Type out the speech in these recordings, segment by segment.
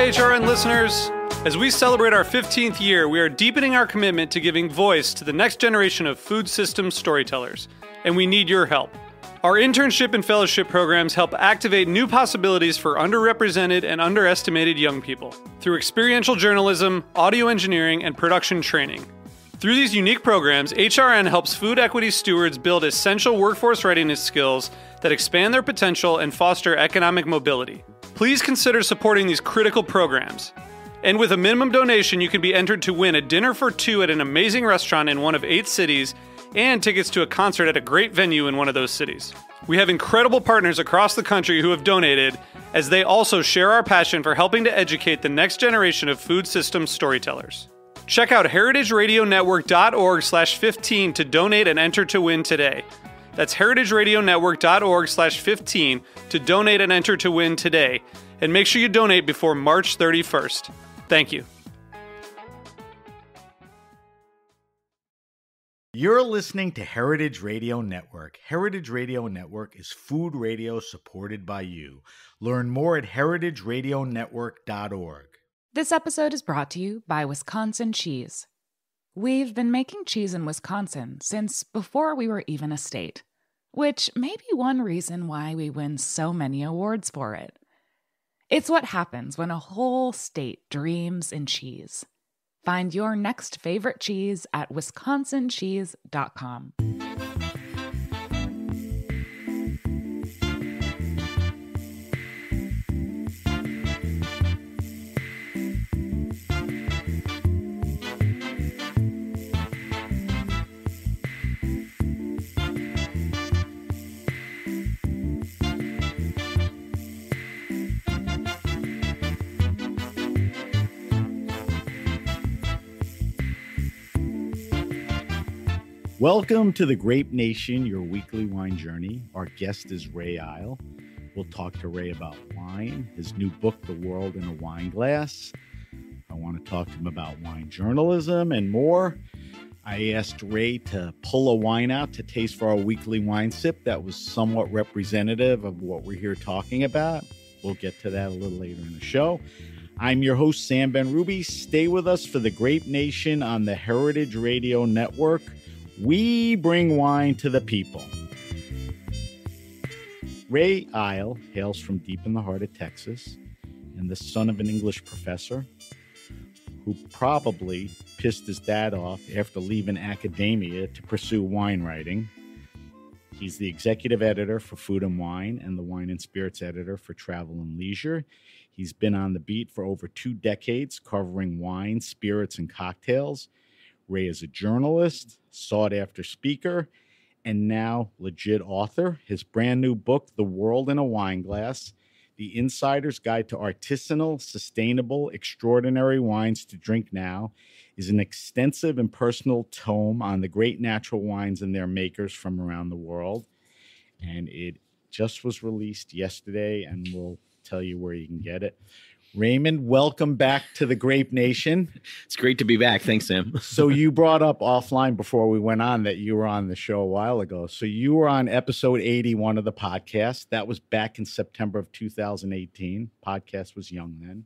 Hi, HRN listeners. As we celebrate our 15th year, we are deepening our commitment to giving voice to the next generation of food systems storytellers, and we need your help. Our internship and fellowship programs help activate new possibilities for underrepresented and underestimated young people through experiential journalism, audio engineering, and production training. Through these unique programs, HRN helps food equity stewards build essential workforce readiness skills that expand their potential and foster economic mobility. Please consider supporting these critical programs. And with a minimum donation, you can be entered to win a dinner for two at an amazing restaurant in one of 8 cities and tickets to a concert at a great venue in one of those cities. We have incredible partners across the country who have donated, as they also share our passion for helping to educate the next generation of food systems storytellers. Check out heritageradionetwork.org/15 to donate and enter to win today. That's heritageradionetwork.org/15 to donate and enter to win today. And make sure you donate before March 31st. Thank you. You're listening to Heritage Radio Network. Heritage Radio Network is food radio supported by you. Learn more at heritageradionetwork.org. This episode is brought to you by Wisconsin Cheese. We've been making cheese in Wisconsin since before we were even a state, which may be one reason why we win so many awards for it. It's what happens when a whole state dreams in cheese. Find your next favorite cheese at wisconsincheese.com. Welcome to the Grape Nation, your weekly wine journey. Our guest is Ray Isle. We'll talk to Ray about wine, his new book, The World in a Wine Glass. I want to talk to him about wine journalism and more. I asked Ray to pull a wine out to taste for our weekly wine sip that was somewhat representative of what we're here talking about. We'll get to that a little later in the show. I'm your host, Sam Benrubi. Stay with us for the Grape Nation on the Heritage Radio Network. We bring wine to the people. Ray Isle hails from deep in the heart of Texas and the son of an English professor who probably pissed his dad off after leaving academia to pursue wine writing. He's the executive editor for Food and Wine and the wine and spirits editor for Travel and Leisure. He's been on the beat for over 2 decades covering wine, spirits, and cocktails. Ray is a journalist, sought-after speaker, and now legit author. His brand new book, The World in a Wine Glass, The Insider's Guide to Artisanal, Sustainable, Extraordinary Wines to Drink Now, is an extensive and personal tome on the great natural wines and their makers from around the world. And it just was released yesterday, and we'll tell you where you can get it. Raymond, welcome back to the Grape Nation. It's great to be back. Thanks, Sam. So you brought up offline before we went on that you were on the show a while ago. So you were on episode 81 of the podcast. That was back in September of 2018. Podcast was young then.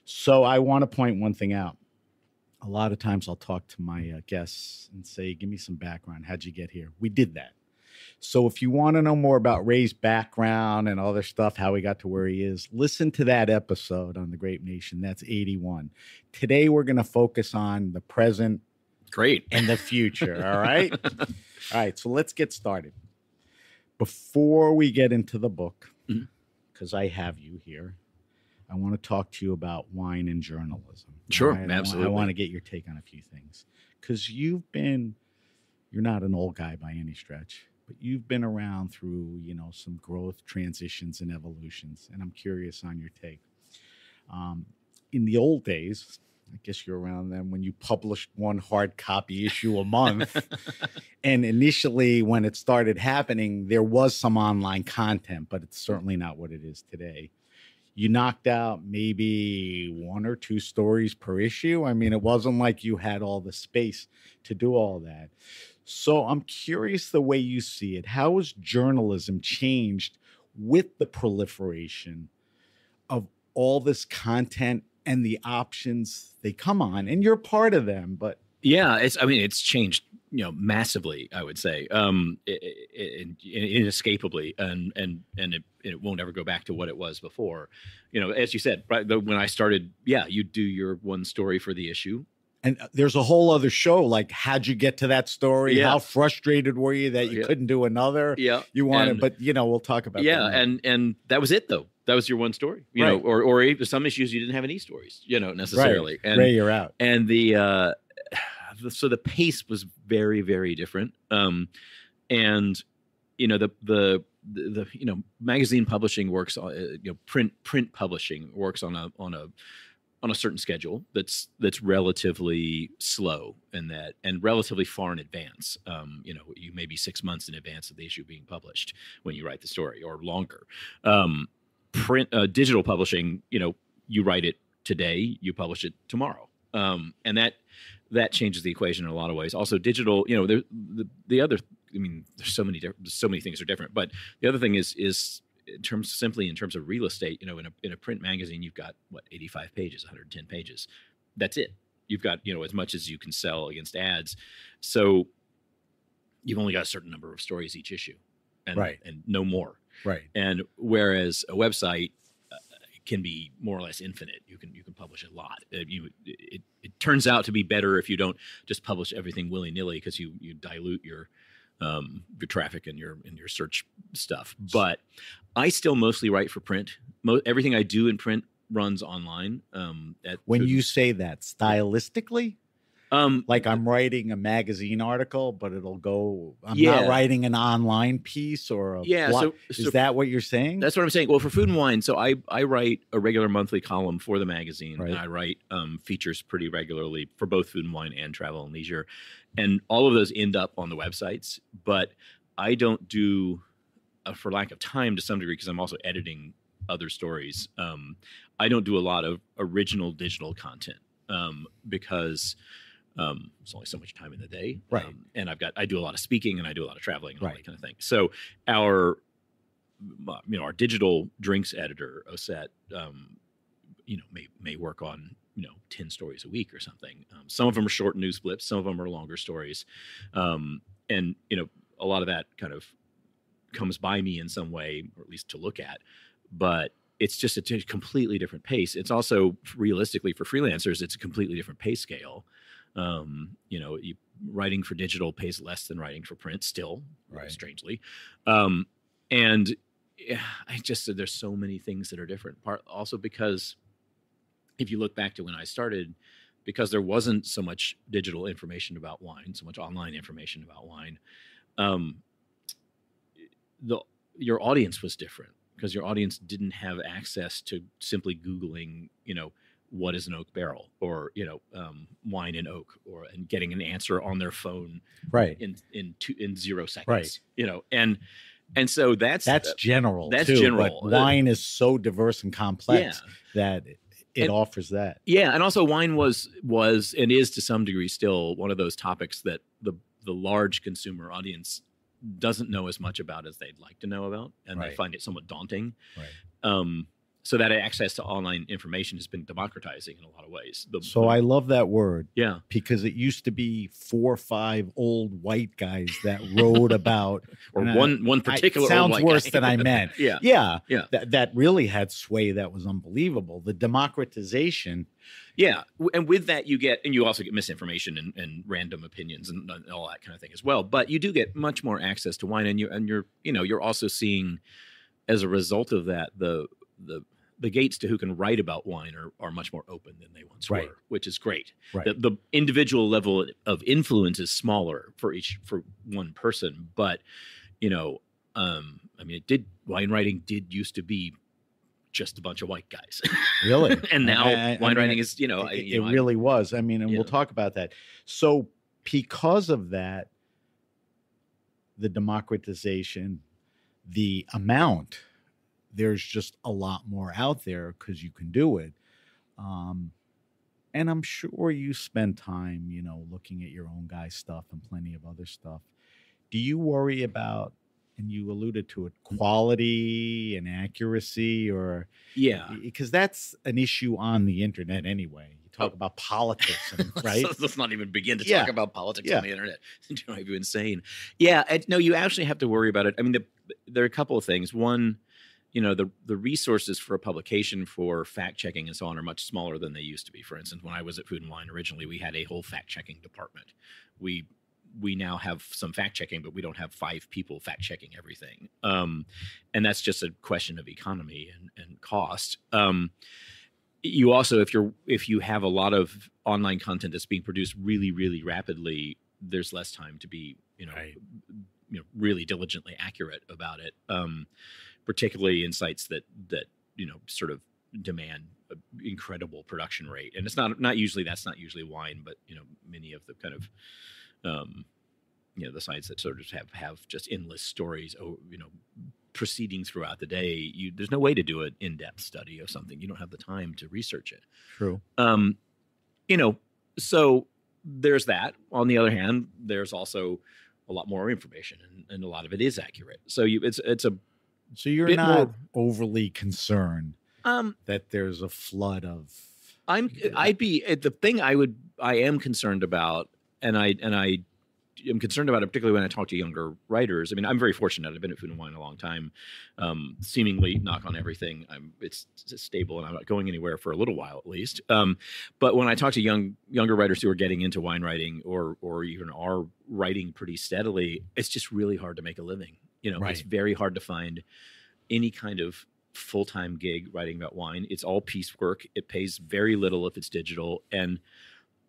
So I want to point one thing out. A lot of times I'll talk to my guests and say, give me some background. How'd you get here? We did that. So if you want to know more about Ray's background and other stuff, how he got to where he is, listen to that episode on the Grape Nation. That's 81. Today, we're going to focus on the present, great, and the future. All right. All right. So let's get started. Before we get into the book, because I have you here, I want to talk to you about wine and journalism. Sure. Right? Absolutely. I want to get your take on a few things because you're not an old guy by any stretch. But you've been around through, some growth, transitions, and evolutions, and I'm curious on your take. In the old days, I guess you're around then when you published one hard copy issue a month, and initially when it started happening, there was some online content, but it's certainly not what it is today. You knocked out maybe 1 or 2 stories per issue. I mean, it wasn't like you had all the space to do all that. So I'm curious the way you see it. How has journalism changed with the proliferation of all this content and the options they come on, and you're part of them, but Yeah, it's changed, massively, I would say, inescapably, and it won't ever go back to what it was before. As you said, right, when I started, you do your one story for the issue. and there's a whole other show. Like, how'd you get to that story? Yeah. How frustrated were you that you couldn't do another? Yeah. You wanted, but we'll talk about that. Yeah, and that was it though. That was your one story, Right. or even some issues you didn't have any stories, necessarily. Right. And Ray, you're out. And so the pace was very, very different. And the magazine publishing works on, print publishing works on a certain schedule that's relatively slow, and relatively far in advance. You may be 6 months in advance of the issue being published when you write the story, or longer. Digital publishing, you write it today, you publish it tomorrow. And that changes the equation in a lot of ways. Also, digital, the other, there's so many things are different. But the other thing is in terms of real estate, in a print magazine, you've got 85 pages, 110 pages. That's it. You've got, as much as you can sell against ads. So you've only got a certain number of stories each issue, and no more. Right. And whereas a website can be more or less infinite. You can publish a lot. It turns out to be better if you don't just publish everything willy-nilly, because you dilute your traffic and your search stuff. But I still mostly write for print. Everything I do in print runs online. When you say that, stylistically, like I'm writing a magazine article, but it'll go. I'm not writing an online piece or a blog. Is that what you're saying? That's what I'm saying. Well, for Food and Wine, so I write a regular monthly column for the magazine, Right. and I write features pretty regularly for both Food and Wine and Travel and Leisure, and all of those end up on the websites. But I don't do, for lack of time to some degree, because I'm also editing other stories. I don't do a lot of original digital content because. There's only so much time in the day, right? And I do a lot of speaking, and I do a lot of traveling, and all that kind of thing. So our digital drinks editor, Osette, may work on 10 stories a week or something. Some of them are short news blips, some of them are longer stories, and a lot of that kind of comes by me in some way, or at least to look at, but. It's just a completely different pace. It's also, realistically, for freelancers, it's a completely different pay scale. Writing for digital pays less than writing for print still, right. Strangely. And I just said there's so many things that are different. Also because if you look back to when I started, because there wasn't so much digital information about wine, so much online information about wine, your audience was different, because your audience didn't have access to simply Googling, what is an oak barrel, or wine and oak, and getting an answer on their phone, right, in 0 seconds, right. And so that's general. That's too, general. But wine is so diverse and complex that it offers that. Yeah, and also wine was and is to some degree still one of those topics that the large consumer audience doesn't know as much about as they'd like to know about, and right. they find it somewhat daunting. Right. So that access to online information has been democratizing in a lot of ways. I love that word. Yeah. Because it used to be 4 or 5 old white guys that wrote about or one particular sounds old white worse guy. than I meant. Yeah. That really had sway. That was unbelievable. The democratization. Yeah. And with that you also get misinformation and random opinions and all that kind of thing as well. But you do get much more access to wine, and you're also seeing, as a result of that, the gates to who can write about wine are much more open than they once right. were, which is great. Right. The individual level of influence is smaller for one person, but wine writing did used to be just a bunch of white guys, really, and now wine writing is it really was. And we'll talk about that. So because of that, the democratization, the amount. There's just a lot more out there because you can do it. And I'm sure you spend time, looking at your own guy's stuff and plenty of other stuff. Do you worry about and you alluded to it, quality and accuracy, or because that's an issue on the internet anyway. You talk about politics, and, right? Let's not even begin to talk about politics on the internet. It drives you insane. Yeah, no, you actually have to worry about it. I mean, there are a couple of things. One, the resources for a publication for fact checking and so on are much smaller than they used to be. For instance, when I was at Food and Wine originally, we had a whole fact checking department. We now have some fact checking, but we don't have 5 people fact checking everything. And that's just a question of economy and cost. You also, if you have a lot of online content that's being produced really, really rapidly, there's less time to be, really diligently accurate about it. Particularly in sites that sort of demand an incredible production rate. And it's not usually wine, but many of the kind of the sites that sort of have just endless stories, proceeding throughout the day. There's no way to do an in-depth study of something. You don't have the time to research it. True. So there's that. On the other hand, there's also a lot more information, and a lot of it is accurate. So So you're not overly concerned that there's a flood of. The thing I am concerned about, and I am concerned about it, particularly when I talk to younger writers. I mean, I'm very fortunate. I've been at Food and Wine a long time. Seemingly, knock on everything, it's stable, and I'm not going anywhere for a little while at least. But when I talk to younger writers who are getting into wine writing or even are writing pretty steadily, it's just really hard to make a living. It's very hard to find any kind of full-time gig writing about wine. It's all piecework. It pays very little if it's digital, and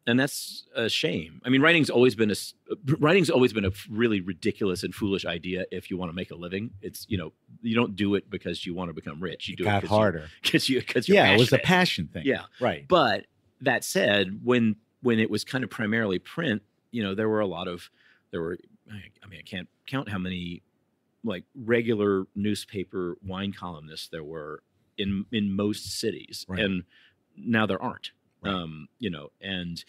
that's a shame. I mean, writing's always been a really ridiculous and foolish idea. If you want to make a living, it's you don't do it because you want to become rich. You do it harder because you're it was a passion thing. Yeah, right. But that said, when it was kind of primarily print, there were I can't count how many like regular newspaper wine columnists there were in most cities, and now there aren't. And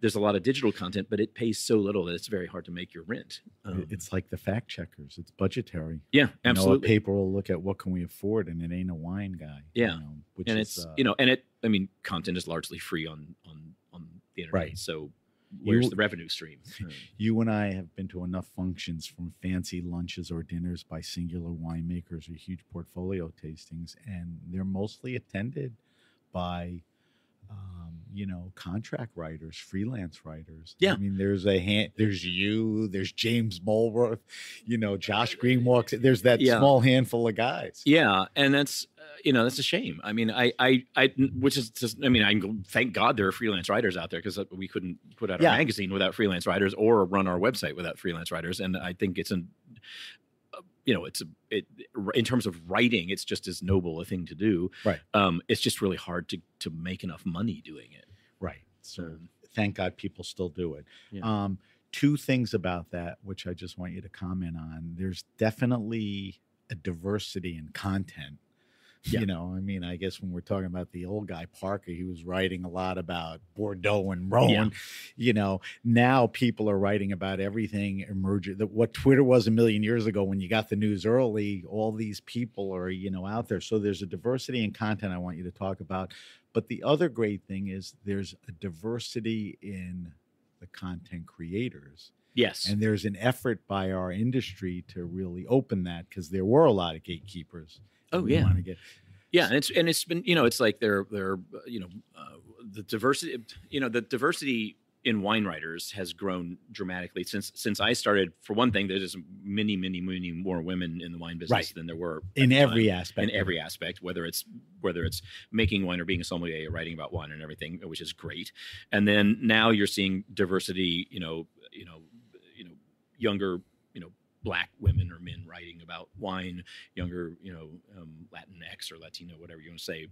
there's a lot of digital content, but it pays so little that it's very hard to make your rent. It's like the fact checkers. It's budgetary. Yeah, absolutely. A paper will look at what can we afford, and it ain't a wine guy. Yeah, content is largely free on the internet. Right. So where's the revenue stream? You and I have been to enough functions, from fancy lunches or dinners by singular winemakers or huge portfolio tastings, and they're mostly attended by contract writers, freelance writers. Yeah. I mean, there's you, there's James Mulworth, Josh Green walks. There's that small handful of guys. Yeah. And that's, that's a shame. I mean, thank God there are freelance writers out there, because we couldn't put out a magazine without freelance writers or run our website without freelance writers. And I think it's in terms of writing, it's just as noble a thing to do. Right. It's just really hard to make enough money doing it. Right. So thank God people still do it. Yeah. 2 things about that, which I just want you to comment on. There's definitely a diversity in content. Yeah. I guess when we're talking about the old guy, Parker, he was writing a lot about Bordeaux and Rhone. Yeah. Now people are writing about everything emerging. What Twitter was a million years ago, when you got the news early, all these people are, out there. So there's a diversity in content I want you to talk about. But the other great thing is there's a diversity in the content creators. Yes. And there's an effort by our industry to really open that, because there were a lot of gatekeepers. Oh yeah. And it's been, it's like the diversity in wine writers has grown dramatically since I started. For one thing, there's many more women in the wine business than there were in every aspect. In every aspect, whether it's making wine or being a sommelier, writing about wine and everything, which is great. And then now you're seeing diversity, younger, Black women or men writing about wine, younger, Latinx or Latino, whatever you want to say,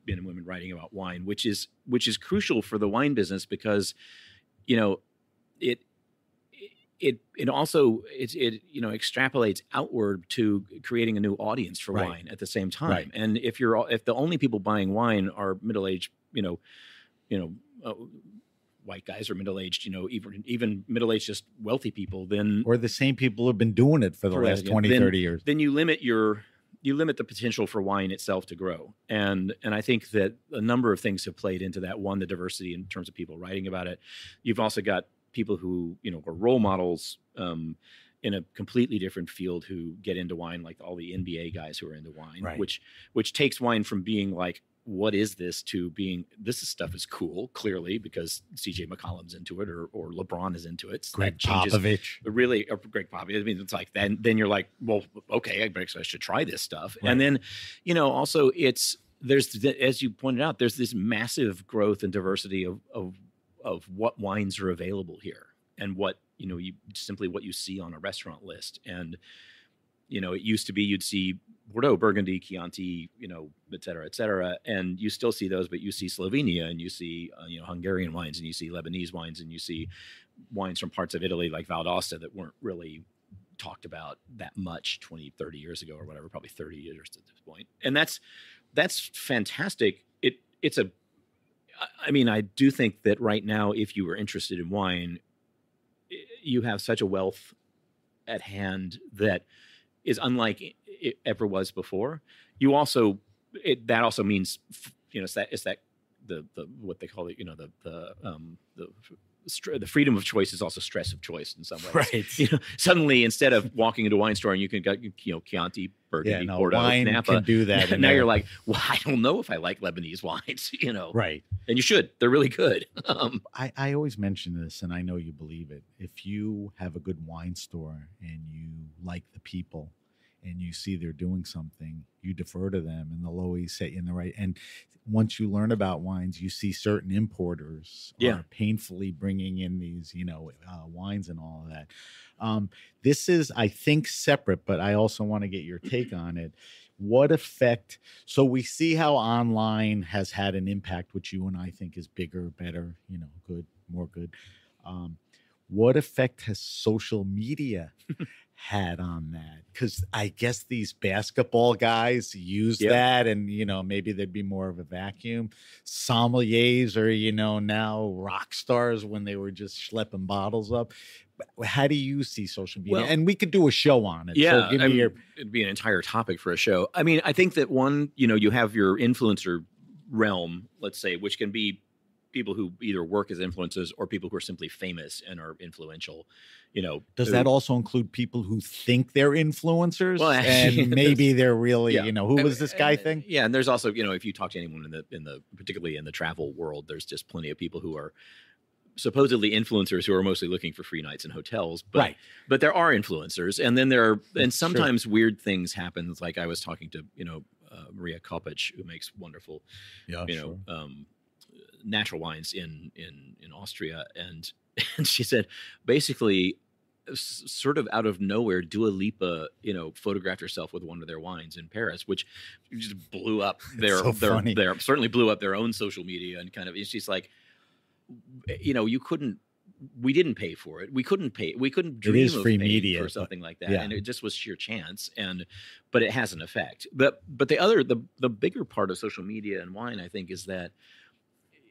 men and women writing about wine, which is crucial for the wine business, because, it also extrapolates outward to creating a new audience for wine at the same time. Right. And if the only people buying wine are middle-aged, white guys or middle-aged, even middle-aged, just wealthy people, then Or the same people who have been doing it for the last 20, 30 years. Then you limit the potential for wine itself to grow. And I think that a number of things have played into that. One, the diversity in terms of people writing about it. You've also got people who, are role models in a completely different field who get into wine, like all the NBA guys who are into wine, Right. which takes wine from being like, what is this, to being, stuff is cool, clearly, because CJ McCollum's into it or LeBron is into it. So Greg Popovich. Really, Greg Popovich. I mean, it's like, then you're like, well, okay, I should try this stuff. Right. And then, also there's, as you pointed out, there's this massive growth and diversity of what wines are available here, and what, what you see on a restaurant list. And, it used to be, you'd see Bordeaux, Burgundy, Chianti, et cetera, and you still see those, but you see Slovenia, and you see, Hungarian wines, and you see Lebanese wines, and you see wines from parts of Italy like Val d'Aosta that weren't really talked about that much 20, 30 years ago or whatever, probably 30 years at this point. And that's fantastic. I do think that right now, if you were interested in wine, you have such a wealth at hand that is unlike it ever was before. You also, that also means, it's that the what they call it, the freedom of choice is also stress of choice in some ways. Right. Suddenly, instead of walking into a wine store and you can get, Chianti, Burgundy, Bordeaux, wine Napa, can do that. now you're like, well, I don't know if I like Lebanese wines, Right. And you should. They're really good. I always mention this, and I know you believe it. If you have a good wine store and you like the people and you see they're doing something, you defer to them, and they'll always set you in the right. And once you learn about wines, you see certain importers are painfully bringing in these, wines and all of that. This is, I think, separate, but I also want to get your take on it. What effect? So we see how online has had an impact, which you and I think is bigger, better, good, more good. What effect has social media had on that? Because I guess these basketball guys use that, and maybe there'd be more of a vacuum. Sommeliers are now rock stars when they were just schlepping bottles up. How do you see social media? And we could do a show on it. Yeah, so give me it'd be an entire topic for a show. I mean, I think that one, you have your influencer realm, let's say, which can be people who either work as influencers or people who are simply famous and are influential. Does that also include people who think they're influencers? Well, actually, and maybe they're really, who was this guy thing? Yeah, and there's also, if you talk to anyone in the particularly in the travel world, there's just plenty of people who are supposedly influencers who are mostly looking for free nights in hotels. But, right. But there are influencers, and then and sometimes weird things happen. Like I was talking to, Maria Kopich, who makes wonderful, natural wines in Austria, and she said basically, sort of out of nowhere, Dua Lipa photographed herself with one of their wines in Paris, which just blew up certainly blew up their own social media, and she's like, we didn't pay for it. We couldn't dream of free paying media for something like that. Yeah. And it just was sheer chance. But it has an effect. But the bigger part of social media and wine, I think, is that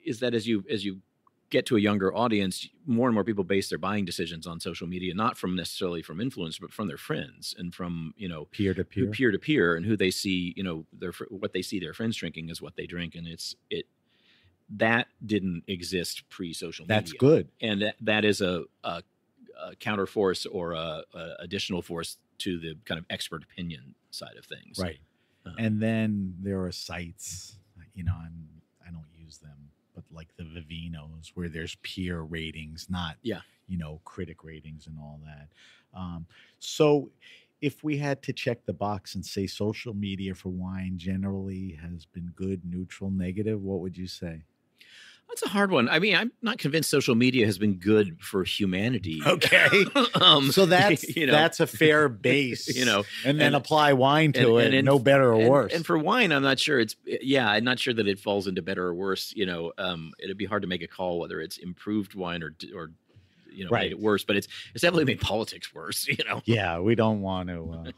as you get to a younger audience, more and more people base their buying decisions on social media, not necessarily from influence, but from their friends and from, peer to peer, and who they see, what they see their friends drinking is what they drink. And that didn't exist pre-social media. That's good. And that is a counter force or a additional force to the kind of expert opinion side of things. Right. And then there are sites, I don't use them, but like the Vivinos, where there's peer ratings, not, critic ratings and all that. So if we had to check the box and say social media for wine generally has been good, neutral, negative, what would you say? That's a hard one. I mean, I'm not convinced social media has been good for humanity. Okay. So that's a fair base, and then apply wine to it, no better or worse. And for wine, I'm not sure I'm not sure that it falls into better or worse. It'd be hard to make a call whether it's improved wine or made it worse, but it's definitely made politics worse, Yeah, we don't want to.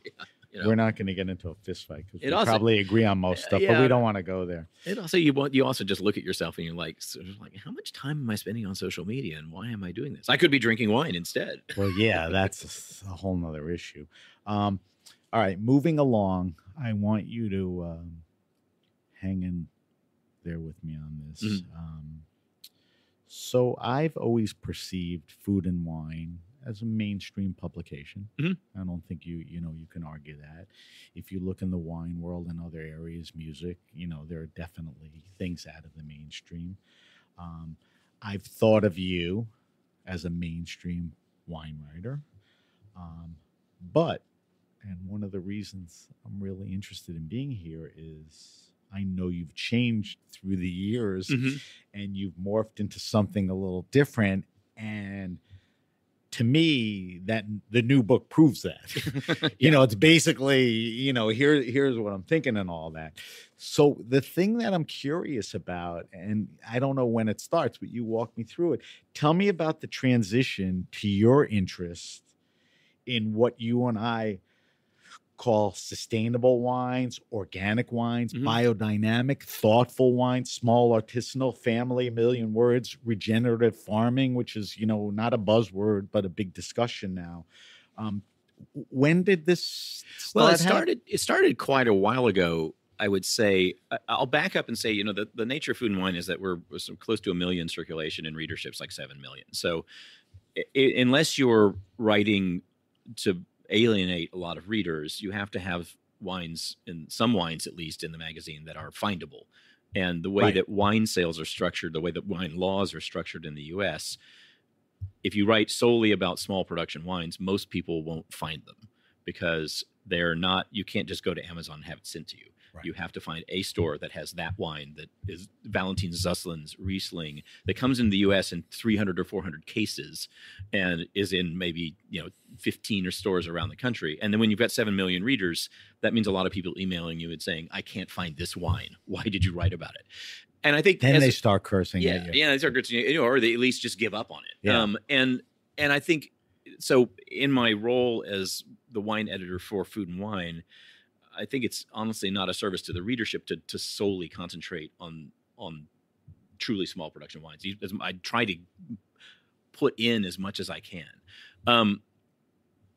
We're not going to get into a fist fight because we also- probably agree on most stuff, but we don't want to go there. And also, you also just look at yourself and you're like, sort of like, how much time am I spending on social media, and why am I doing this? I could be drinking wine instead. Well, yeah, that's a whole nother issue. All right, moving along, I want you to hang in there with me on this. Mm-hmm. So I've always perceived Food and Wine as a mainstream publication. Mm-hmm. I don't think you can argue that. If you look in the wine world and other areas, music, there are definitely things out of the mainstream. I've thought of you as a mainstream wine writer, and one of the reasons I'm really interested in being here is I know you've changed through the years, Mm-hmm. and you've morphed into something a little different. And to me, that the new book proves that. It's basically, here's what I'm thinking and all that. So the thing that I'm curious about, and I don't know when it starts, but you walk me through it. Tell me about the transition to your interest in what you and I call sustainable wines, organic wines, Mm-hmm. biodynamic, thoughtful wines, small artisanal, family, a million words, regenerative farming, which is, not a buzzword, but a big discussion now. When did this start? Well, it started quite a while ago, I would say. I'll back up and say, the nature of Food and Wine is that we're close to 1 million circulation, and readership's like 7 million. So unless you're writing to alienate a lot of readers, you have to have wines, and some wines at least, in the magazine that are findable. And the way that wine sales are structured, the way that wine laws are structured in the U.S., if you write solely about small production wines, most people won't find them because they're not. You can't just go to Amazon and have it sent to you. Right. You have to find a store that has that wine, that is Valentin Zusslin's Riesling, that comes into the U.S. in 300 or 400 cases and is in maybe 15 or stores around the country. And then when you've got 7 million readers, that means a lot of people emailing you and saying, I can't find this wine. Why did you write about it? And I think then they start cursing at you. Yeah, they start cursing you, or they at least just give up on it. Yeah. And I think, so in my role as the wine editor for Food and Wine, I think it's honestly not a service to the readership to solely concentrate on truly small production wines. I try to put in as much as I can.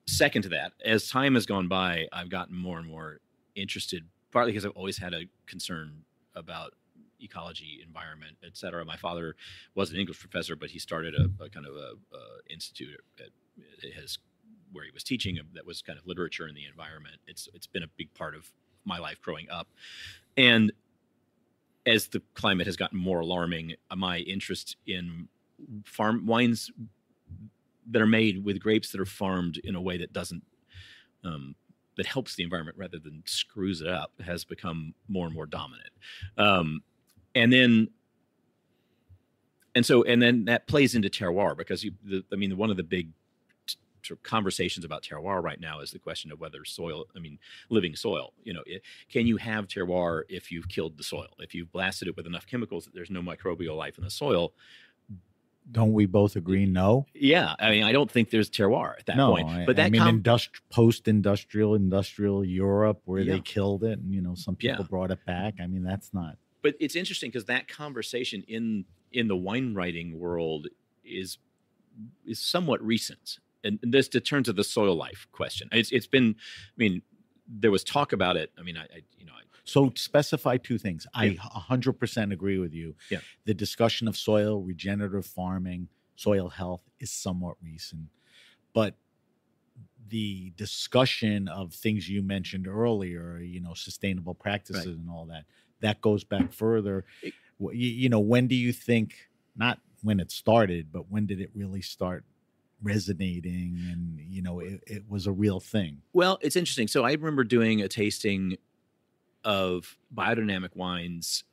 Second to that, as time has gone by, I've gotten more and more interested, partly because I've always had a concern about ecology, environment, et cetera. My father was an English professor, but he started a kind of a institute where he was teaching that was kind of literature in the environment. It's been a big part of my life growing up. And as the climate has gotten more alarming, my interest in farm wines that are made with grapes that are farmed in a way that doesn't, that helps the environment rather than screws it up, has become more and more dominant. And then that plays into terroir, because one of the big sort of conversations about terroir right now is the question of whether living soil, can you have terroir if you've killed the soil, if you've blasted it with enough chemicals that there's no microbial life in the soil? Don't we both agree? No. Yeah. I don't think there's terroir at that point. But post-industrial, industrial Europe, where they killed it, and some people brought it back. That's not. But it's interesting because that conversation in the wine writing world is somewhat recent. And this in terms of the soil life question, it's been. There was talk about it. So specify two things. I 100% agree with you. Yeah. The discussion of soil, regenerative farming, soil health is somewhat recent, but the discussion of things you mentioned earlier, sustainable practices and all that goes back further. When do you think, not when it started, but when did it really start resonating and it was a real thing? Well, it's interesting. So I remember doing a tasting of biodynamic wines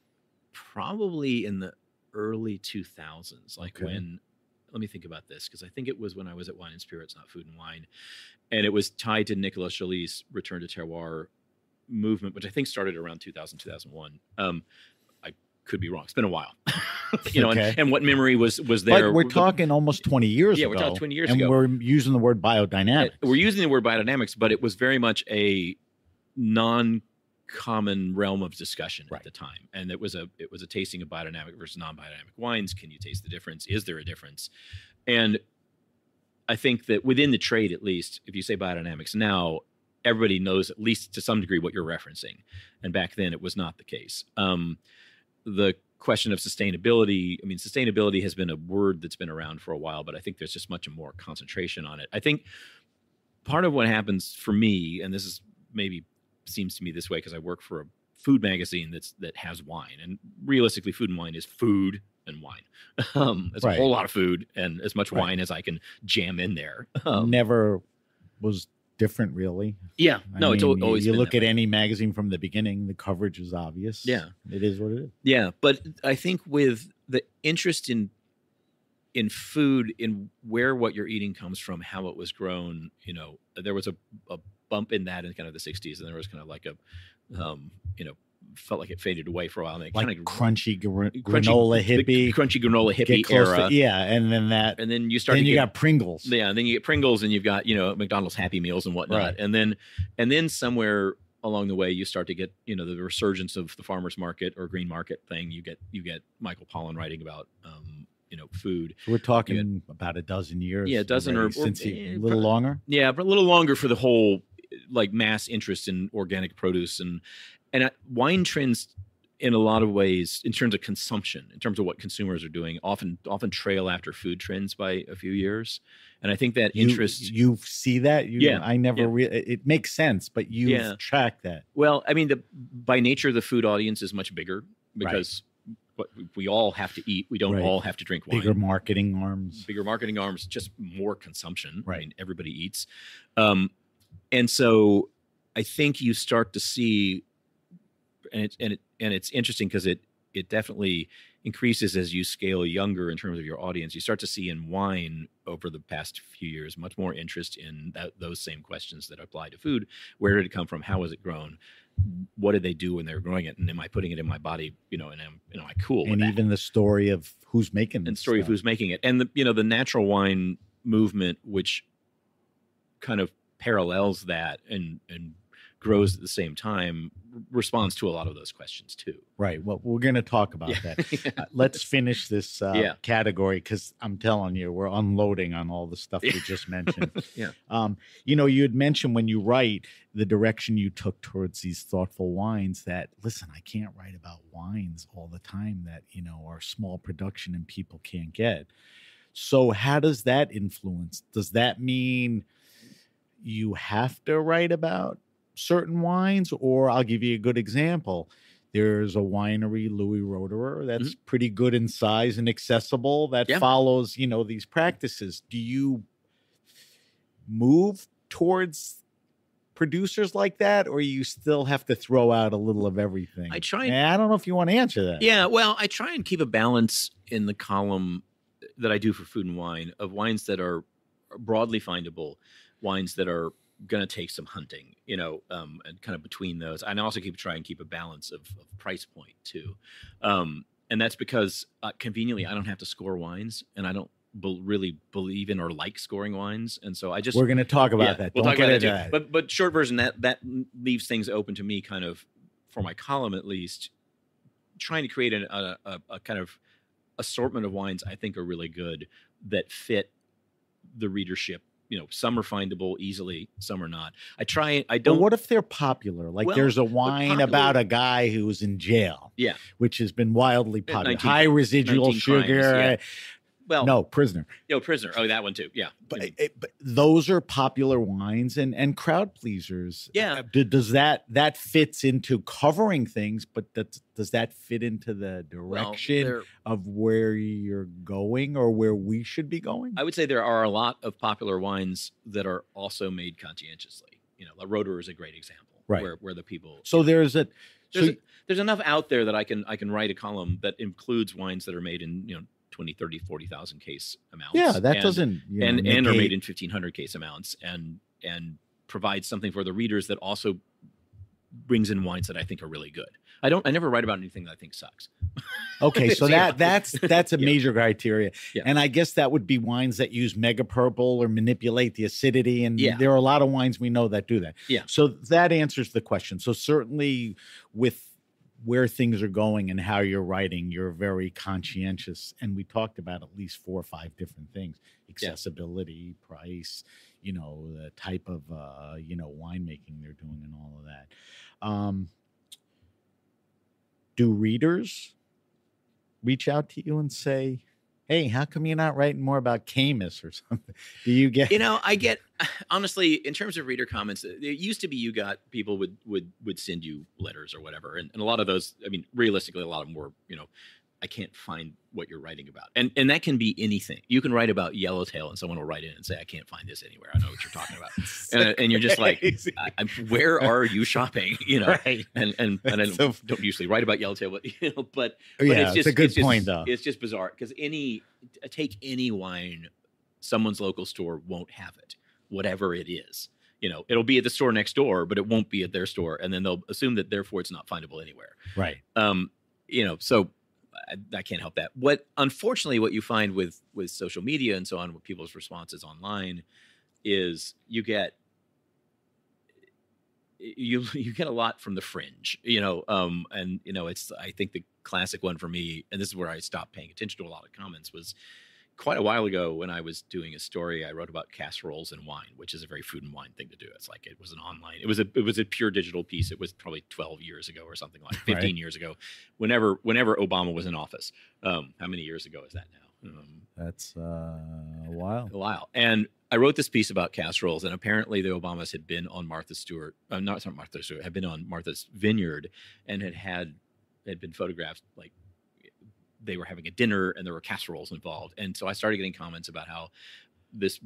probably in the early 2000s, when, let me think about this, because I think it was when I was at Wine and Spirits, not Food and Wine, and it was tied to Nicolas Joly's Return to Terroir movement, which I think started around 2000, 2001. I could be wrong. It's been a while. And what memory was there? But we're talking almost 20 years ago. Yeah, we're talking 20 years and ago. we're using the word biodynamics. We're using the word biodynamics, but it was very much a non-common realm of discussion Right. at the time, and it was a tasting of biodynamic versus non-biodynamic wines. Can you taste the difference? Is there a difference? And I think that within the trade, at least, if you say biodynamics now, everybody knows at least to some degree what you're referencing, and back then it was not the case. The question of sustainability, I mean, sustainability has been a word that's been around for a while, but I think there's just much more concentration on it. I think part of what happens for me, and this is maybe seems to me this way because I work for a food magazine that has wine, and realistically, Food and Wine is food and wine. It's a whole lot of food and as much wine as I can jam in there. Never was different, really. Yeah, no, it's always you been look that at way. any magazine from the beginning, the coverage is obvious. Yeah. It is what it is. Yeah, but I think with the interest in food, in where what you're eating comes from, how it was grown, you know, there was a bump in that in kind of the 60s, and there was kind of like a, you know, felt like it faded away for a while. And it Like kind of crunchy crunchy granola hippie. the crunchy granola Get hippie close era. to, yeah, and then that. And then you start. Then to you get, got Pringles. Yeah, and then you get Pringles, and you've got, you know, McDonald's Happy Meals and whatnot. Right. And then somewhere along the way, you start to get, you know, the resurgence of the farmers market or green market thing. You get Michael Pollan writing about, you know, food. So we're talking about a dozen years. Yeah, a dozen already, or since a little longer. Yeah, but a little longer for the whole like mass interest in organic produce and wine trends in a lot of ways, in terms of consumption, in terms of what consumers are doing, often trail after food trends by a few years. And I think that interest. You see that? I never. It makes sense, but you've tracked that. Well, I mean, by nature, the food audience is much bigger because we all have to eat. We don't all have to drink wine. Bigger marketing arms, just more consumption. Right. I mean, everybody eats. And so I think you start to see, and it's interesting because it definitely increases as you scale younger in terms of your audience. You start to see in wine over the past few years much more interest in those same questions that apply to food. Where did it come from? How was it grown? What did they do when they were growing it? And am I putting it in my body? You know, and am I cool with and that? even the story of who's making And story of who's making it, and the natural wine movement, which kind of parallels that and grows at the same time, responds to a lot of those questions too. Right. Well, we're going to talk about that. Let's finish this category, because I'm telling you, we're unloading on all the stuff we just mentioned. You know, you had mentioned when you write the direction you took towards these thoughtful wines that, listen, I can't write about wines all the time that, you know, are small production and people can't get. So how does that influence? Does that mean you have to write about certain wines? Or I'll give you a good example. There's a winery, Louis Roederer, that's pretty good in size and accessible, that follows, you know, these practices. Do you move towards producers like that, or you still have to throw out a little of everything? I try. And I don't know if you want to answer that. Yeah, well, I try and keep a balance in the column that I do for Food and Wine of wines that are broadly findable, wines that are going to take some hunting, you know, and kind of between those. I also try and keep a balance of price point too. And that's because conveniently I don't have to score wines, and I don't really believe in or like scoring wines. And so we're going to talk about that. We'll don't talk about get that too. But short version, that leaves things open to me, kind of, for my column at least, trying to create a kind of assortment of wines I think are really good, that fit the readership. You know, some are findable easily, some are not. I don't. But what if they're popular? Like, there's a wine about a guy who was in jail. Yeah. Which has been wildly popular. 19 High residual sugar. Crimes, well, no, Prisoner. Prisoner. Oh, that one too. Yeah. But those are popular wines and crowd pleasers. Yeah. Does that fits into covering things, but does that fit into the direction of where you're going or where we should be going? I would say there are a lot of popular wines that are also made conscientiously. You know, La Roederer is a great example, right? Where the people. So there's enough out there that I can write a column that includes wines that are made in, you know, 20, 30, 40,000 case amounts. Yeah, that doesn't and are made in 1,500 case amounts, and provides something for the readers that also brings in wines that I think are really good. I never write about anything that I think sucks. Okay, so that's a major criteria. Yeah. And I guess that would be wines that use mega purple or manipulate the acidity. And Yeah. there are a lot of wines we know that do that. Yeah. So that answers the question. So certainly with where things are going and how you're writing, you're very conscientious. And we talked about at least 4 or 5 different things: accessibility, price, the type of, winemaking they're doing and all of that. Do readers reach out to you and say, hey, how come you're not writing more about Camus or something? Do you get, I get, honestly, in terms of reader comments, it used to be you got people would send you letters or whatever. And a lot of those, I mean, realistically, a lot of them were, I can't find what you're writing about. And that can be anything. You can write about Yellowtail and someone will write in and say, I can't find this anywhere. I know what you're talking about. and you're just like, where are you shopping? Right. And I don't usually write about Yellowtail, but yeah, it's a good point though. It's just bizarre because take any wine, someone's local store won't have it, whatever it is. It'll be at the store next door, but it won't be at their store. And then they'll assume that therefore it's not findable anywhere. Right. So I can't help that. Unfortunately, what you find with social media and so on, with people's responses online, is you get a lot from the fringe, and it's, I think the classic one for me, and this is where I stopped paying attention to a lot of comments, was quite a while ago when I was doing a story I wrote about casseroles and wine, which is a very food and wine thing to do. It's like, it was an online, it was a pure digital piece. It was probably 12 years ago or something, like 15 right. years ago, whenever Obama was in office. How many years ago is that now? That's a while. And I wrote this piece about casseroles, and apparently the Obamas had been on had been on Martha's Vineyard and had been photographed, like they were having a dinner and there were casseroles involved. And so I started getting comments about how this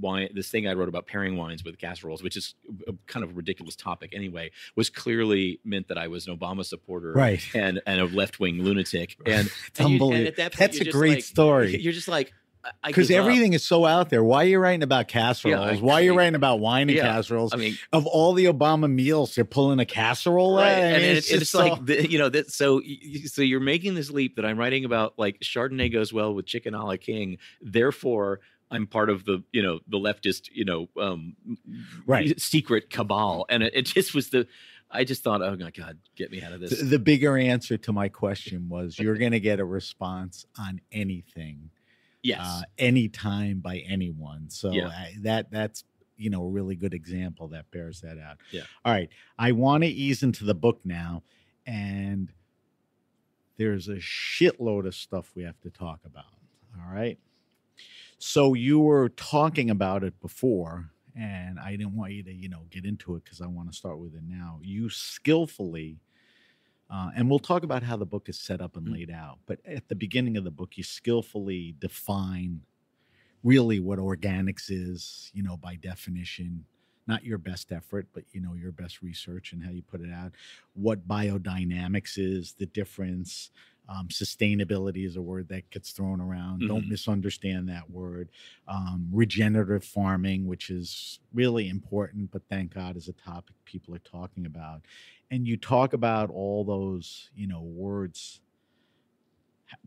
thing I wrote about pairing wines with casseroles, which is a kind of ridiculous topic anyway, was clearly meant that I was an Obama supporter, right, and a left-wing lunatic. And unbelievable. That's a great story. You're just like, because everything is so out there. Why are you writing about casseroles? Why are you writing about wine and casseroles? I mean, of all the Obama meals, they're pulling a casserole. Right. And it's like, so you're making this leap that I'm writing about, like, Chardonnay goes well with chicken a la king. Therefore, I'm part of the, the leftist, right, secret cabal. And it just was I just thought, oh my God, get me out of this. The bigger answer to my question was, you're going to get a response on anything. Yes. Anytime by anyone. So yeah. That's, a really good example that bears that out. Yeah. All right. I want to ease into the book now. And there's a shitload of stuff we have to talk about. All right. So you were talking about it before, and I didn't want you to, get into it because I want to start with it now. You skillfully, and we'll talk about how the book is set up and laid out. But at the beginning of the book, you skillfully define really what organics is, by definition, not your best effort, but, your best research and how you put it out. What biodynamics is, the difference. Sustainability is a word that gets thrown around. Mm-hmm. Don't misunderstand that word. Regenerative farming, which is really important, but thank God is a topic people are talking about. And you talk about all those, words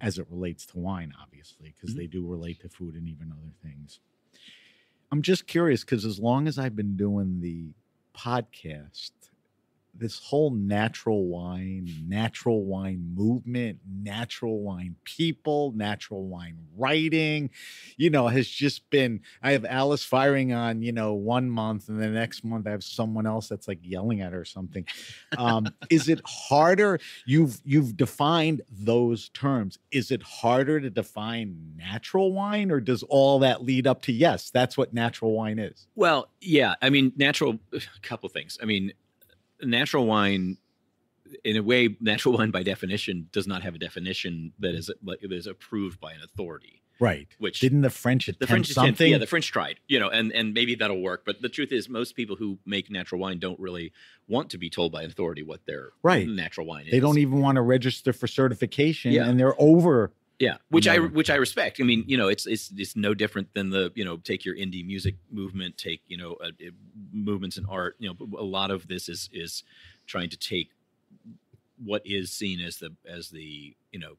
as it relates to wine, obviously, because they do relate to food and even other things. I'm just curious, because as long as I've been doing the podcast, this whole natural wine movement, natural wine people, natural wine writing, has just been, I have Alice firing on, 1 month, and the next month I have someone else that's like yelling at her or something. Is it harder? You've defined those terms. Is it harder to define natural wine, or does all that lead up to, yes, that's what natural wine is? Well, yeah. I mean, a couple things. I mean, natural wine, in a way, natural wine by definition does not have a definition that is approved by an authority. Right. Which didn't the French attempt something? Yeah, the French tried, and maybe that'll work. But the truth is, most people who make natural wine don't really want to be told by an authority what their natural wine is. They don't even want to register for certification, and they're over. Yeah, which I respect. I mean, it's no different than the, take your indie music movement, take, movements in art. A lot of this is trying to take what is seen as the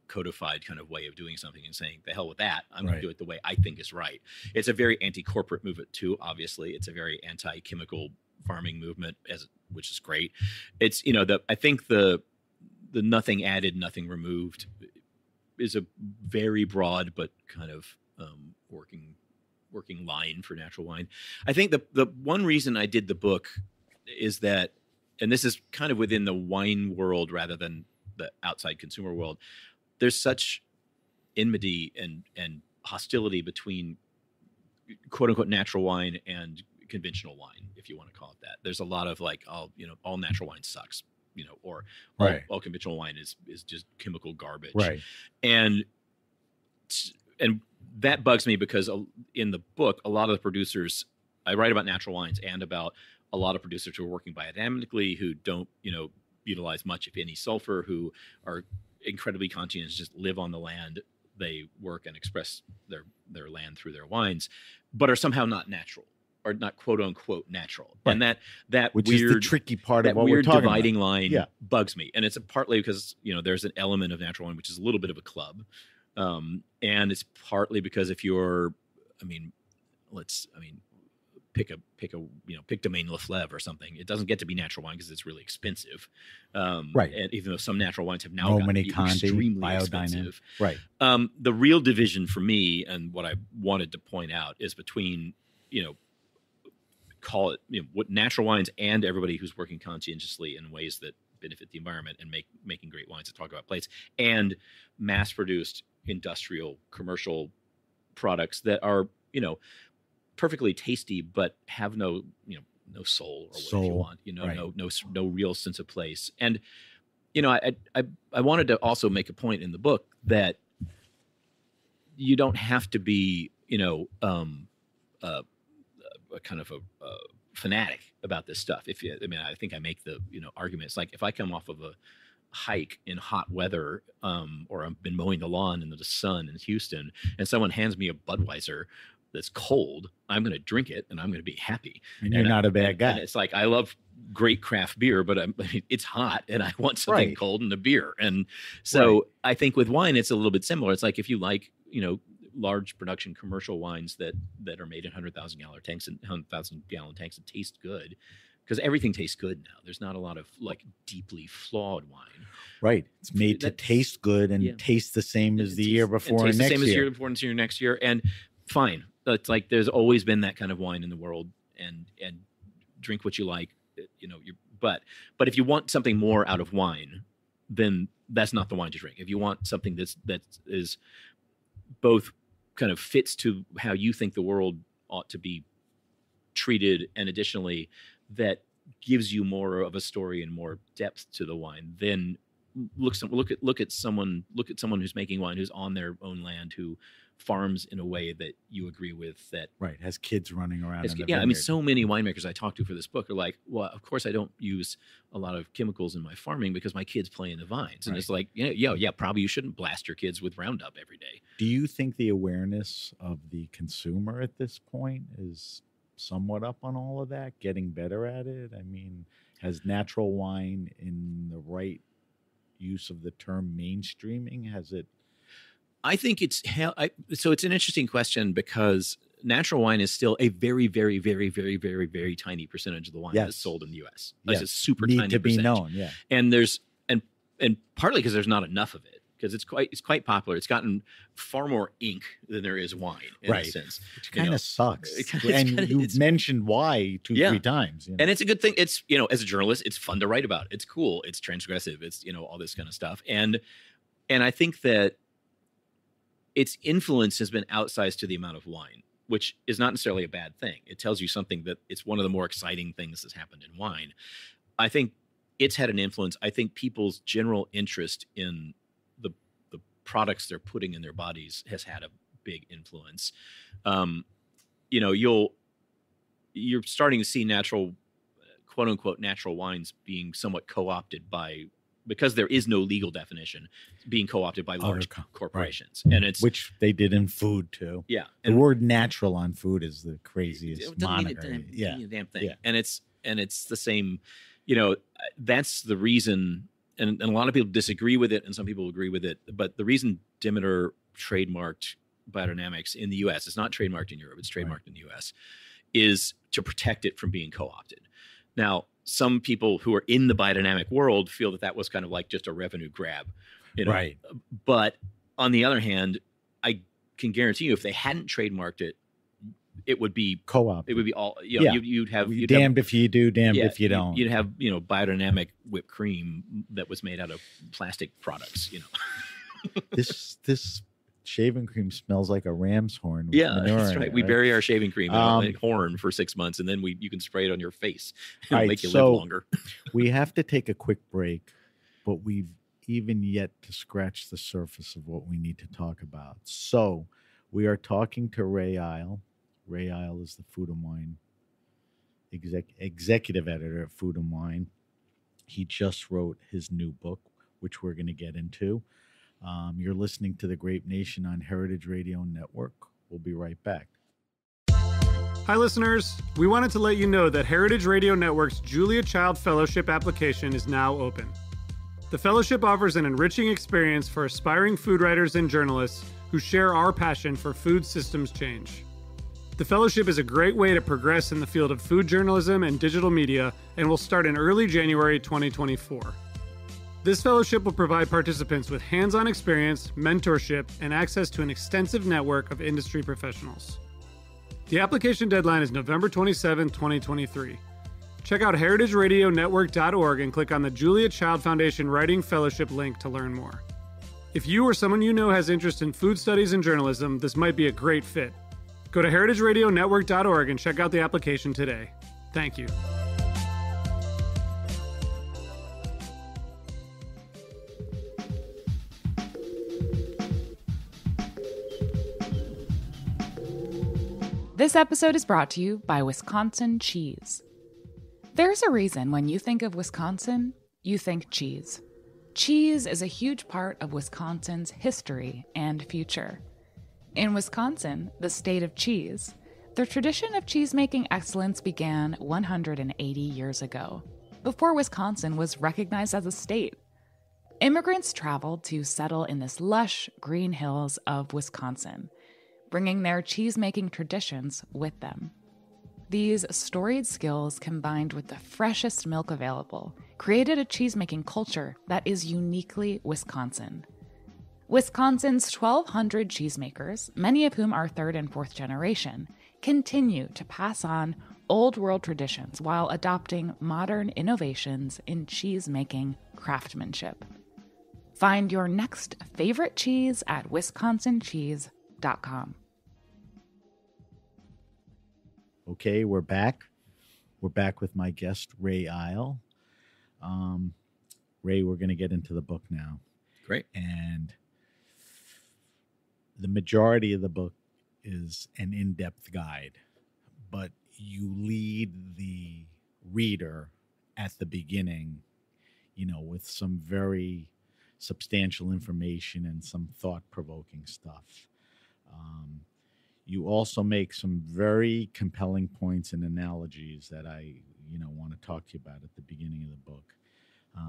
codified kind of way of doing something and saying the hell with that, I'm going to do it the way I think is right. It's a very anti-corporate movement too. Obviously, it's a very anti-chemical farming movement, which is great. It's I think the nothing added, nothing removed is a very broad but kind of working line for natural wine. I think the one reason I did the book is that, and this is kind of within the wine world rather than the outside consumer world, there's such enmity and hostility between quote unquote natural wine and conventional wine, if you want to call it that. There's a lot of like, all natural wine sucks, or all conventional wine is just chemical garbage. Right. And that bugs me because in the book, a lot of the producers, I write about natural wines and about a lot of producers who are working biodynamically, who don't, utilize much, if any, sulfur, who are incredibly conscientious, just live on the land. They work and express their land through their wines, but are somehow not natural or not quote unquote natural. Right. And that which weird, is the tricky part of what weird we're talking dividing about. line bugs me. And it's partly because, there's an element of natural wine, which is a little bit of a club. And it's partly because if you're, pick Domaine Leflevre or something. It doesn't get to be natural wine because it's really expensive. Right. And even though some natural wines have now gotten extremely expensive. Right. The real division for me, and what I wanted to point out, is between, call it, what natural wines and everybody who's working conscientiously in ways that benefit the environment and making great wines that talk about plates, and mass-produced industrial commercial products that are, perfectly tasty, but have no soul or whatever you want, no real sense of place. And, I wanted to also make a point in the book that you don't have to be, a kind of a fanatic about this stuff. I think I make the, argument. It's like if I come off of a hike in hot weather, or I've been mowing the lawn in the sun in Houston, and someone hands me a Budweiser that's cold, I'm going to drink it and I'm going to be happy. And you're not a bad guy. And it's like, I love great craft beer, but it's hot and I want something cold and a beer. And so I think with wine, it's a little bit similar. It's like, if you like, large production commercial wines that are made in 100,000-gallon tanks and 100,000-gallon tanks and taste good, because everything tastes good now. There's not a lot of like deeply flawed wine. Right. It's made to taste good and taste the same as the year before and next year. The same as the year before and the year next year. And fine. It's like there's always been that kind of wine in the world, and drink what you like, but if you want something more out of wine, then that's not the wine to drink. If you want something that is both kind of fits to how you think the world ought to be treated, and additionally that gives you more of a story and more depth to the wine, then look at someone who's making wine, who's on their own land, who farms in a way that you agree with, that has kids running around. So many winemakers I talked to for this book are like, well, of course I don't use a lot of chemicals in my farming because my kids play in the vines. And it's like, probably you shouldn't blast your kids with Roundup every day. Do you think the awareness of the consumer at this point is somewhat up on all of that, getting better at it? I mean, has natural wine, in the right use of the term, mainstreaming? Has it? I think so it's an interesting question, because natural wine is still a very, very, very, very, very, very tiny percentage of the wine that's sold in the U.S. It's a super tiny percentage. Be known, And there's and partly because there's not enough of it, because it's quite popular. It's gotten far more ink than there is wine in a sense. Which kind of sucks. You've mentioned why 2-3 times. And it's a good thing. It's, as a journalist, it's fun to write about. It's cool. It's transgressive. It's, all this kind of stuff. And I think that its influence has been outsized to the amount of wine, which is not necessarily a bad thing. It tells you something, that it's one of the more exciting things that's happened in wine. I think it's had an influence. I think people's general interest in the products they're putting in their bodies has had a big influence. You're starting to see natural, quote unquote, natural wines being somewhat co-opted because there is no legal definition, being co-opted by large corporations. And it's, which they did in food too. Yeah. And the word natural on food is the craziest moniker. Mean a damn thing. Yeah. And it's the same, that's the reason. and a lot of people disagree with it, and some people agree with it. But the reason Demeter trademarked biodynamics in the U.S., it's not trademarked in Europe, it's trademarked in the U.S., is to protect it from being co-opted. Now, some people who are in the biodynamic world feel that was kind of like just a revenue grab, Right. But on the other hand, I can guarantee you, if they hadn't trademarked it, it would be Co-op. It would be all, you'd have damned if you do, damned if you don't. You'd have, biodynamic whipped cream that was made out of plastic products, This shaving cream smells like a ram's horn. With Yeah, manure that's in right. it, We bury our shaving cream in a horn for 6 months, and then you can spray it on your face and Right, make you so live longer. we have to take a quick break, but we've even yet to scratch the surface of what we need to talk about. So we are talking to Ray Isle. Ray Isle is the Food and Wine executive editor at Food and Wine. He just wrote his new book, which we're going to get into. You're listening to The Grape Nation on Heritage Radio Network. We'll be right back. Hi, listeners. We wanted to let you know that Heritage Radio Network's Julia Child Fellowship application is now open. The fellowship offers an enriching experience for aspiring food writers and journalists who share our passion for food systems change. The fellowship is a great way to progress in the field of food journalism and digital media and will start in early January 2024. This fellowship will provide participants with hands-on experience, mentorship, and access to an extensive network of industry professionals. The application deadline is November 27, 2023. Check out heritageradionetwork.org and click on the Julia Child Foundation Writing Fellowship link to learn more. If you or someone you know has interest in food studies and journalism, this might be a great fit. Go to heritageradionetwork.org and check out the application today. Thank you. This episode is brought to you by Wisconsin Cheese. There's a reason when you think of Wisconsin, you think cheese. Cheese is a huge part of Wisconsin's history and future. In Wisconsin, the state of cheese, the tradition of cheese-making excellence began 180 years ago, before Wisconsin was recognized as a state. Immigrants traveled to settle in this lush green hills of Wisconsin, bringing their cheese-making traditions with them. These storied skills, combined with the freshest milk available, created a cheese-making culture that is uniquely Wisconsin. Wisconsin's 1,200 cheesemakers, many of whom are third and fourth generation, continue to pass on old world traditions while adopting modern innovations in cheese-making craftsmanship. Find your next favorite cheese at wisconsincheese.com. Okay, we're back. We're back with my guest, Ray Isle. Ray, we're going to get into the book now. Great. And the majority of the book is an in-depth guide, but you lead the reader at the beginning, with some very substantial information and some thought-provoking stuff. You also make some very compelling points and analogies that I, want to talk to you about at the beginning of the book.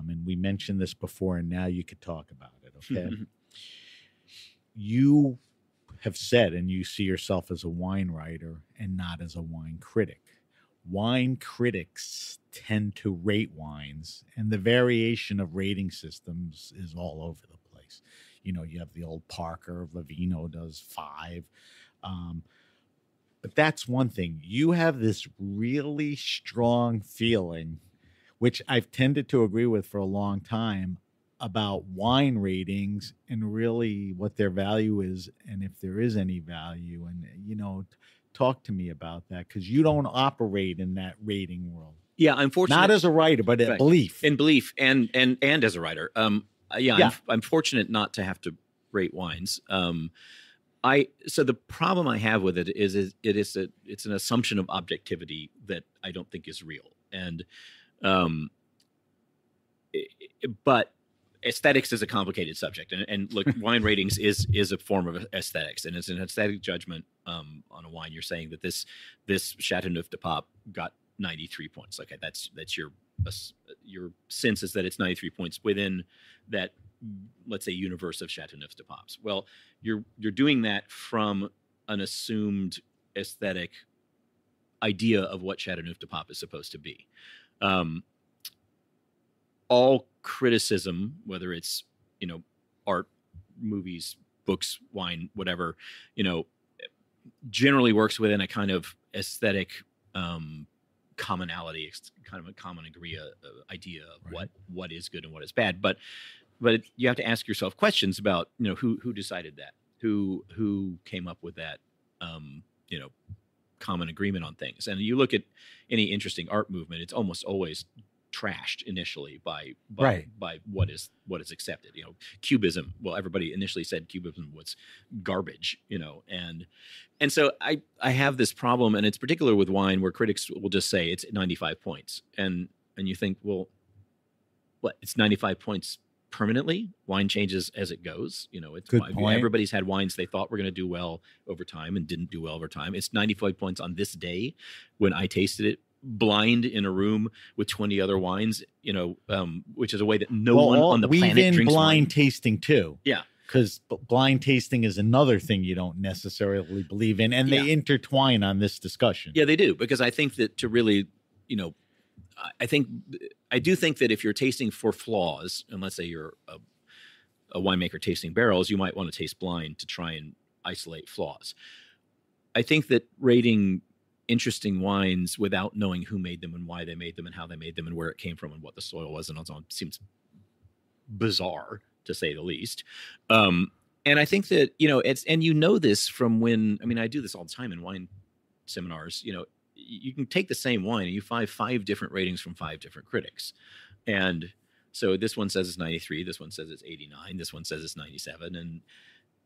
And we mentioned this before, and now you could talk about it, okay? You have said, and you see yourself as a wine writer and not as a wine critic. Wine critics tend to rate wines, and the variation of rating systems is all over the place. You have the old Parker, Vivino does 5. But that's one thing. You have this really strong feeling, which I've tended to agree with for a long time, about wine ratings and really what their value is and if there is any value. And, talk to me about that, because you don't operate in that rating world. Yeah, unfortunately. Not as a writer, but right. belief. In belief and as a writer. I'm fortunate not to have to rate wines. So the problem I have with it is it's an assumption of objectivity that I don't think is real. And but aesthetics is a complicated subject, and look, wine ratings is a form of aesthetics, and it's an aesthetic judgment on a wine. You're saying that this Chateauneuf de Pape got 93 points. Like that's your sense is that it's 93 points within that, let's say, universe of Chateauneuf-du-Papes. Well, you're doing that from an assumed aesthetic idea of what Chateauneuf-du-Pape is supposed to be. All criticism, whether it's, art, movies, books, wine, whatever, generally works within a kind of aesthetic commonality. It's kind of a common idea of Right. what is good and what is bad. But you have to ask yourself questions about, who decided that, who came up with that, common agreement on things. And you look at any interesting art movement, it's almost always trashed initially by what is accepted. Cubism. Well, everybody initially said Cubism was garbage. And so I have this problem, and it's particular with wine, where critics will just say it's 95 points, and you think, well, what? It's 95 points permanently? Wine changes as it goes. It's Good point. Everybody's had wines they thought were going to do well over time and didn't do well over time. It's 95 points on this day when I tasted it blind in a room with 20 other wines, which is a way that no one on the planet we've drinks blind wine. tasting too. Yeah. Because blind tasting is another thing you don't necessarily believe in, and they intertwine on this discussion. Yeah, they do, because I think that to really, I do think that if you're tasting for flaws, and let's say you're a winemaker tasting barrels, you might want to taste blind to try and isolate flaws. I think that rating interesting wines without knowing who made them and why they made them and how they made them and where it came from and what the soil was and so on seems bizarre, to say the least. And I think that, this from when, I do this all the time in wine seminars. You can take the same wine and you find 5 different ratings from 5 different critics. And so this one says it's 93, this one says it's 89, this one says it's 97.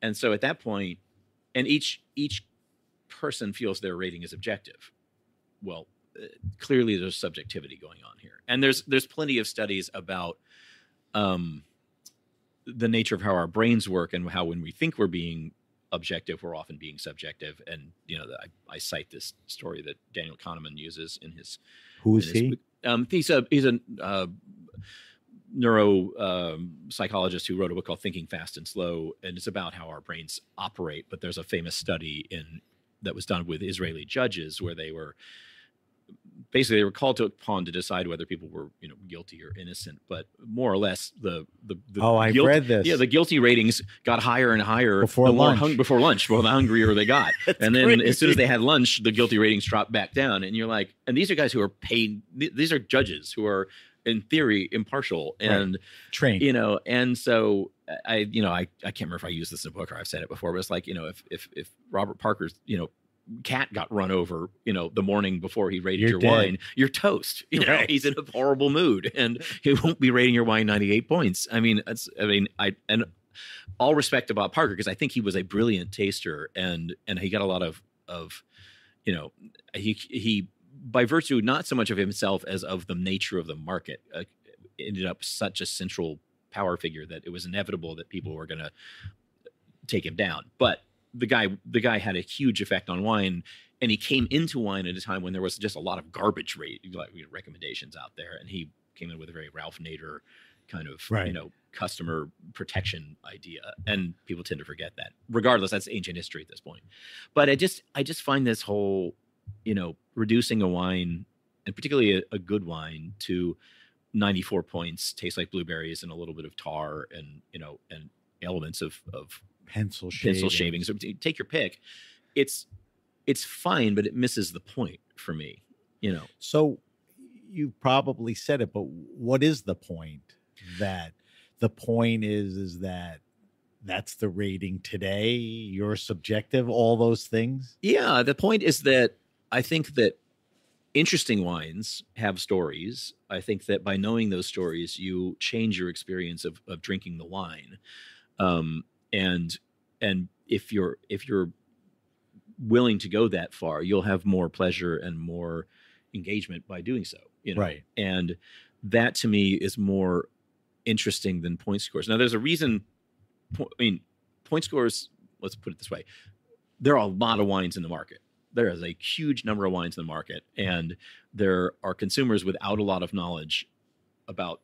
And so at that point, and each person feels their rating is objective. Well, clearly there's subjectivity going on here. And there's plenty of studies about the nature of how our brains work and how when we think we're being objective, we're often being subjective. And, I cite this story that Daniel Kahneman uses in his... Who is he? He's a neuro psychologist who wrote a book called Thinking Fast and Slow, and it's about how our brains operate. But there's a famous study that was done with Israeli judges where they were called upon to decide whether people were, guilty or innocent. But more or less, the I've read this. Yeah, the guilty ratings got higher and higher before lunch. Before lunch, well, the hungrier they got. And then crazy. As soon as they had lunch, the guilty ratings dropped back down. And you're like, and these are guys who are paid. These are judges who are, in theory, impartial and trained. And so I can't remember if I used this in a book or I've said it before, but it's like, if Robert Parker's, cat got run over, the morning before he rated your wine, you're toast. He's in a horrible mood and he won't be rating your wine 98 points. And all respect to Bob Parker, because I think he was a brilliant taster and he got a lot of he by virtue, not so much of himself as of the nature of the market, ended up such a central power figure that it was inevitable that people were going to take him down. But the guy had a huge effect on wine, and he came into wine at a time when there was just a lot of garbage recommendations out there, and he came in with a very Ralph Nader kind of customer protection idea, and people tend to forget that. Regardless, that's ancient history at this point. But I just find this whole reducing a wine, and particularly a good wine, to 94 points, tastes like blueberries and a little bit of tar and and elements of pencil shavings. Take your pick. It's fine, but it misses the point for me. So you probably said it, but what is the point? That the point is that that's the rating today. You're subjective. All those things. Yeah, the point is that I think that interesting wines have stories. I think that by knowing those stories, you change your experience of drinking the wine. And if you're willing to go that far, you'll have more pleasure and more engagement by doing so. Right. And that to me is more interesting than point scores. Now, there's a reason. Point scores. Let's put it this way: there are a lot of wines in the market. there is a huge number of wines in the market, and there are consumers without a lot of knowledge about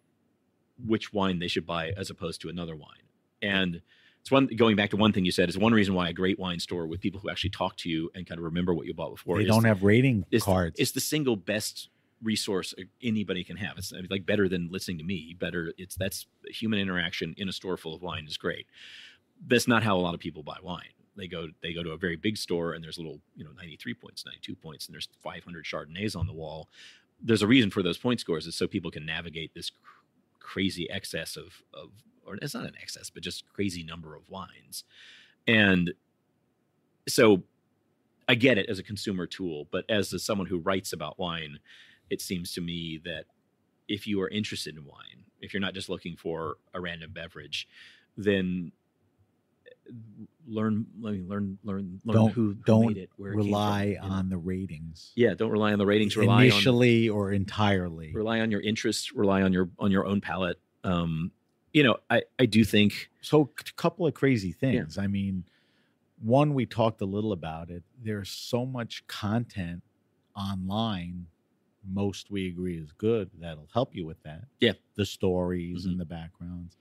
which wine they should buy as opposed to another wine. And it's going back to one thing you said, is one reason why a great wine store with people who actually talk to you and kind of remember what you bought before. They don't have rating cards. It's the single best resource anybody can have. It's like better than listening to me. That's human interaction in a store full of wine is great. That's not how a lot of people buy wine. They go to a very big store and there's little, 93 points, 92 points, and there's 500 Chardonnays on the wall. There's a reason for those point scores, is so people can navigate this crazy excess of or it's not an excess, but just crazy number of wines. And so I get it as a consumer tool, but as someone who writes about wine, it seems to me that if you are interested in wine, if you're not just looking for a random beverage, then learn who made it, where it rely came from, on the ratings. Yeah, don't rely on the ratings. Initially or entirely. Rely on your interests. Rely on your own palate. I do think so. A couple of crazy things. Yeah. I mean, one, we talked a little about it. There's so much content online. Most we agree is good. That'll help you with that. Yeah, the stories and the backgrounds.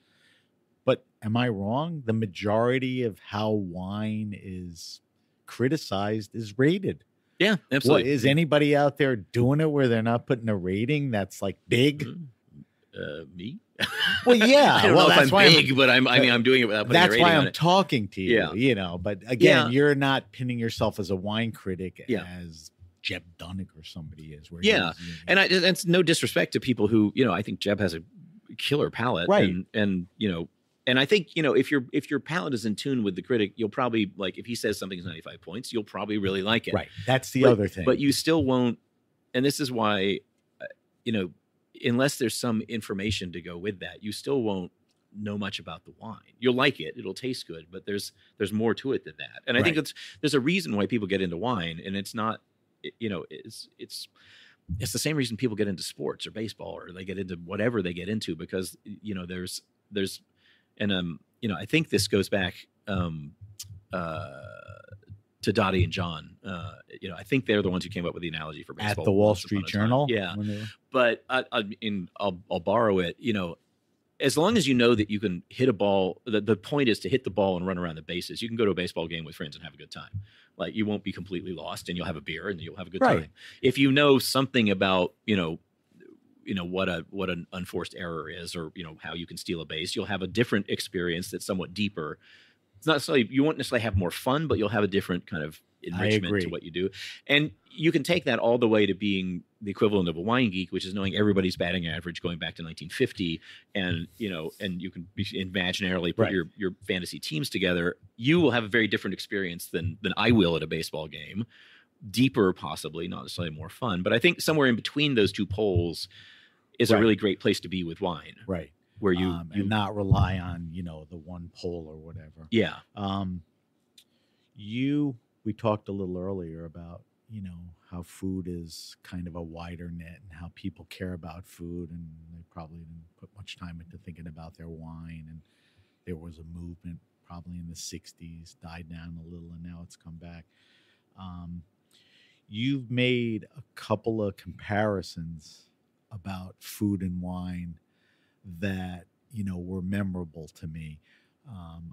But am I wrong? The majority of how wine is criticized is rated. Yeah, absolutely. Well, is anybody out there doing it where they're not putting a rating that's like big? Me? Well, yeah. I don't know if I'm big, but I'm doing it without putting a rating on it. That's why I'm talking to you. Yeah. But again, you're not pinning yourself as a wine critic as Jeb Dunnick or somebody is. Where and it's no disrespect to people who, I think Jeb has a killer palate, right? And I think, if your palate is in tune with the critic, you'll probably, like, if he says something's 95 points, you'll probably really like it. Right. That's the other thing. But you still won't. And this is why, unless there's some information to go with that, you still won't know much about the wine. You'll like it. It'll taste good, but there's more to it than that. And I think there's a reason why people get into wine, and it's not, it's the same reason people get into sports or baseball, or they get into whatever they get into, because, there's, and I think this goes back to Dottie and John. I think they're the ones who came up with the analogy for baseball at the Wall Street Journal. Yeah, but I'll borrow it. As long as you know that you can hit a ball, the point is to hit the ball and run around the bases. You can go to a baseball game with friends and have a good time. Like, you won't be completely lost, and you'll have a beer and you'll have a good time. If you know something about what an unforced error is, or how you can steal a base, you'll have a different experience that's somewhat deeper. It's not necessarily, you won't necessarily have more fun, but you'll have a different kind of enrichment to what you do. And you can take that all the way to being the equivalent of a wine geek, which is knowing everybody's batting average going back to 1950, and and you can imaginarily put your fantasy teams together. You will have a very different experience than I will at a baseball game. Deeper, possibly, not necessarily more fun, but I think somewhere in between those two poles is a really great place to be with wine. Right. Where you and not rely on, the one pole or whatever. Yeah. We talked a little earlier about, how food is kind of a wider net, and how people care about food, and they probably didn't put much time into thinking about their wine. And there was a movement probably in the 60s, died down a little, and now it's come back. You've made a couple of comparisons about food and wine that, were memorable to me.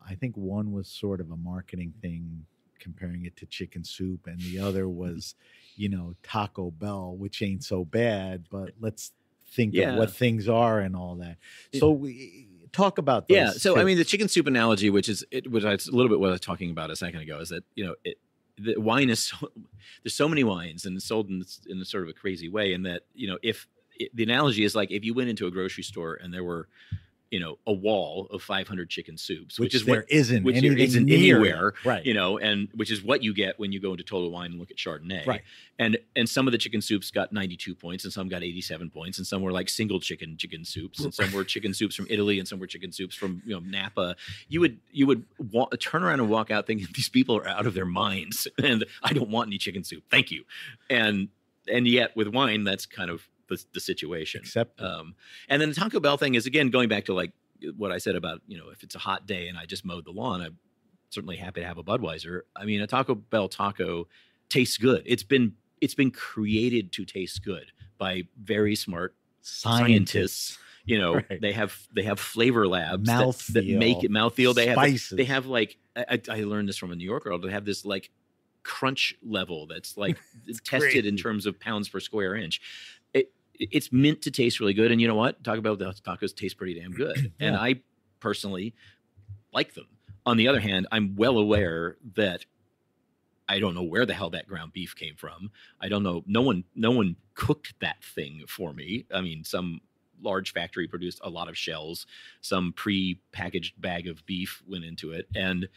I think one was sort of a marketing thing, comparing it to chicken soup, and the other was, Taco Bell, which ain't so bad, but let's think of what things are and all that. So we talk about those. Yeah. So, I mean, the chicken soup analogy, which is a little bit what I was talking about a second ago, is that, the wine is there's so many wines, and it's sold in sort of a crazy way. And that, the analogy is like, if you went into a grocery store and there were, a wall of 500 chicken soups, which isn't anywhere, right? And which is what you get when you go into Total Wine and look at Chardonnay, right? And some of the chicken soups got 92 points, and some got 87 points, and some were like single chicken soups, and some were chicken soups from Italy, and some were chicken soups from Napa. You would turn around and walk out thinking, these people are out of their minds, and I don't want any chicken soup, thank you. And yet with wine, that's kind of the situation. Except, and then the Taco Bell thing is, again, going back to like what I said about, if it's a hot day and I just mowed the lawn, I'm certainly happy to have a Budweiser. I mean, a Taco Bell taco tastes good. It's been created to taste good by very smart scientists. You know, Right. they have flavor labs that Mouthfeel, make it mouthfeel. spices. They have like I learned this from a New Yorker. They have this like crunch level that's like tested crazy. in terms of pounds per square inch. It's meant to taste really good. And you know what? Talk about the tacos taste pretty damn good. And Yeah. I personally like them. On the other hand, I'm well aware that I don't know where the hell that ground beef came from. I don't know. No one cooked that thing for me. I mean, some large factory produced a lot of shells. Some pre-packaged bag of beef went into it. And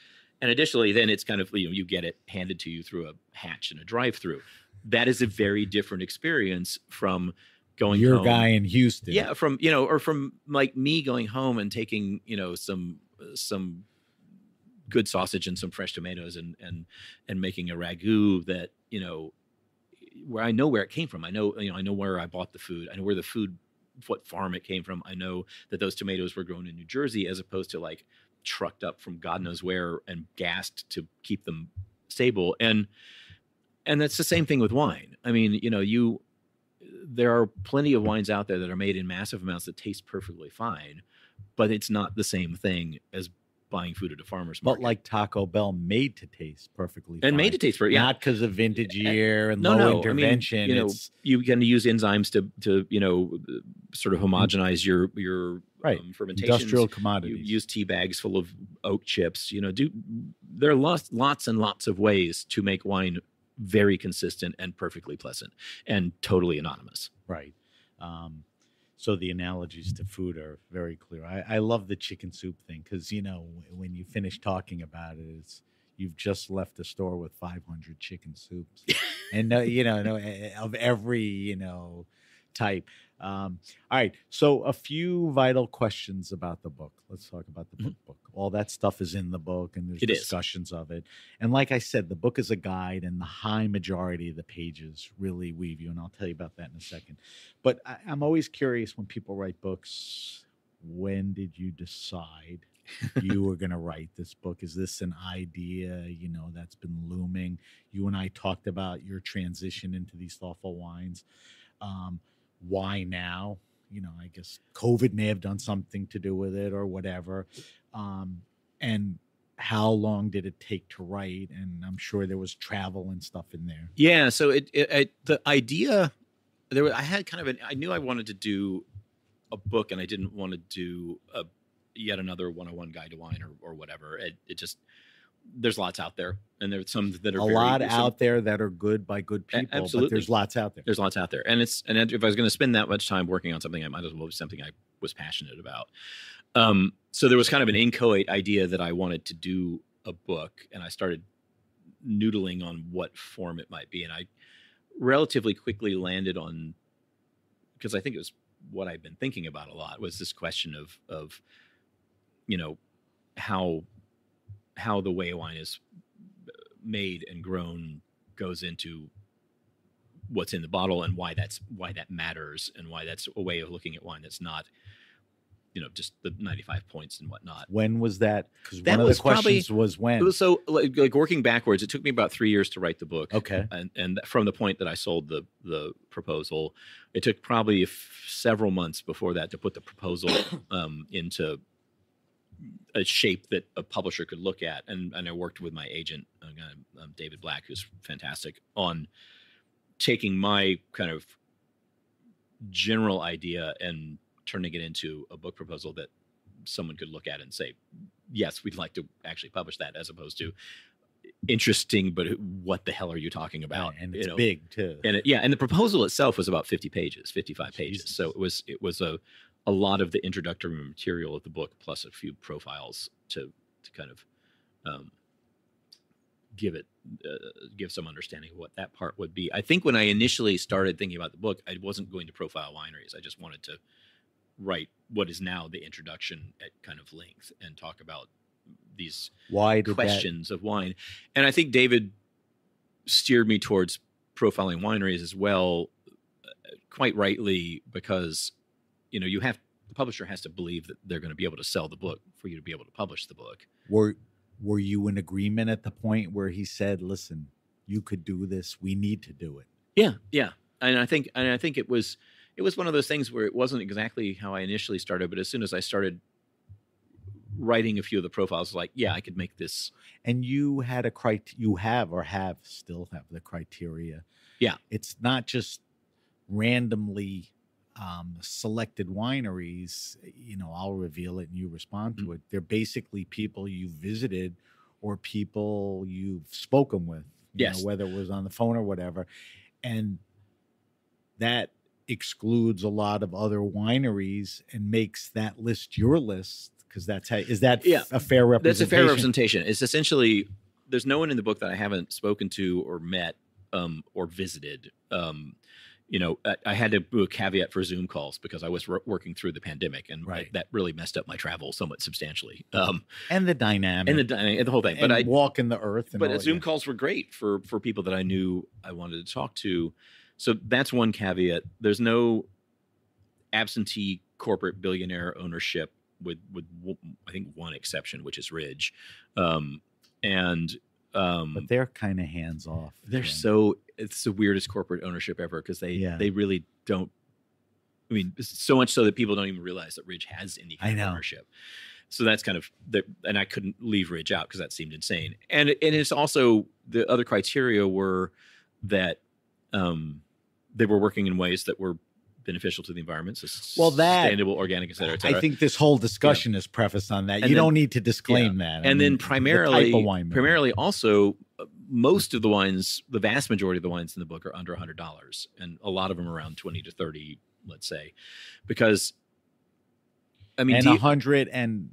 additionally, then it's kind of, you get it handed to you through a hatch in a drive-through. That is a very different experience from going Your home. guy in Houston. Yeah, from or from like me going home and taking some good sausage and some fresh tomatoes and making a ragu that where I know where it came from. I know where I bought the food. I know where the food, what farm it came from. I know that those tomatoes were grown in New Jersey as opposed to like trucked up from God knows where and gassed to keep them stable. And that's the same thing with wine. I mean, there are plenty of wines out there that are made in massive amounts that taste perfectly fine, but it's not the same thing as buying food at a farmer's market. But like Taco Bell made to taste perfectly fine. Made to taste perfect, yeah. Not because of vintage year and No, low no. intervention. I mean, you can use enzymes to sort of homogenize your right. fermentation. Industrial commodities. You use tea bags full of oat chips. There are lots and lots of ways to make wine very consistent and perfectly pleasant and totally anonymous. Right. So the analogies to food are very clear. I love the chicken soup thing because, when you finish talking about it, you've just left the store with 500 chicken soups and, of every, type. All right. So a few vital questions about the book. Let's talk about the book. All that stuff is in the book and there's discussions of it. And like I said, the book is a guide and the high majority of the pages really weave you. And I'll tell you about that in a second. But I'm always curious when people write books, when did you decide you were going to write this book? Is this an idea, that's been looming? You and I talked about your transition into these thoughtful wines. Why now? I guess COVID may have done something to do with it or whatever. And how long did it take to write? And I'm sure there was travel and stuff in there. Yeah. So the idea I knew I wanted to do a book and I didn't want to do yet another 101 guide to wine or whatever. It just, there's lots out there, and there's some that are out there that are good by good people. Absolutely, but there's lots out there. There's lots out there, and if I was going to spend that much time working on something, I might as well be something I was passionate about. So there was kind of an inchoate idea that I wanted to do a book, and I started noodling on what form it might be, and I relatively quickly landed on, because I think it was what I've been thinking about a lot, was this question of how the way wine is made and grown goes into what's in the bottle and why that matters and why that's a way of looking at wine that's not, just the 95 points and whatnot. When was that? Because one of the questions was when. It was so like working backwards. It took me about 3 years to write the book. Okay. And from the point that I sold the proposal, it took probably several months before that to put the proposal into a shape that a publisher could look at. And I worked with my agent, David Black, who's fantastic, on taking my kind of general idea and turning it into a book proposal that someone could look at and say, yes, we'd like to actually publish that, as opposed to interesting, but what the hell are you talking about? And it's big too. And and the proposal itself was about 55 pages. So it was a lot of the introductory material of the book, plus a few profiles to kind of give some understanding of what that part would be. I think when I initially started thinking about the book, I wasn't going to profile wineries. I just wanted to write what is now the introduction at kind of length and talk about these questions of wine. And I think David steered me towards profiling wineries as well, quite rightly, because the publisher has to believe that they're going to be able to sell the book for you to be able to publish the book. Were you in agreement at the point where he said, listen, you could do this. We need to do it. Yeah, yeah, and I think it was one of those things where it wasn't exactly how I initially started, but as soon as I started writing a few of the profiles, like, yeah, I could make this. And you had still have the criteria. Yeah, it's not just randomly selected wineries. I'll reveal it and you respond to it. They're basically people you visited or people you've spoken with, yes, whether it was on the phone or whatever. And that excludes a lot of other wineries and makes that list your list, because that's how, is that a fair representation? That's a fair representation. It's essentially, there's no one in the book that I haven't spoken to or met or visited. I had to do a caveat for Zoom calls because I was working through the pandemic, and that really messed up my travel somewhat substantially. And the dynamic. And the whole thing. And but walking the earth. But Zoom calls were great for people that I knew I wanted to talk to. So that's one caveat. There's no absentee corporate billionaire ownership with I think one exception, which is Ridge. But they're kind of hands off. It's the weirdest corporate ownership ever, because they really don't. I mean, so much so that people don't even realize that Ridge has any kind of ownership. So that's kind of and I couldn't leave Ridge out because that seemed insane. And it's also, the other criteria were that they were working in ways that were beneficial to the environment, so sustainable, organic, et cetera, et cetera. I think this whole discussion is prefaced on that. You don't need to disclaim that. And then primarily also, most of the wines, the vast majority of the wines in the book are under $100, and a lot of them around 20 to 30, let's say, because I mean, 100 and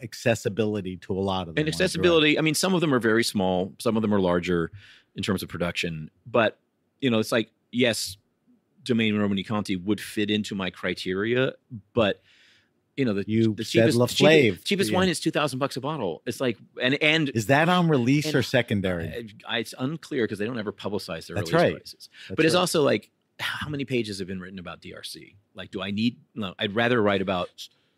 accessibility to a lot of them. And accessibility, right. I mean, some of them are very small, some of them are larger in terms of production, but it's like, yes, Domaine Romani Conti would fit into my criteria, but the cheapest wine is $2,000 a bottle. It's like, and is that on release or secondary? It's unclear because they don't ever publicize their release prices. But it's also like, how many pages have been written about DRC? Like, I'd rather write about.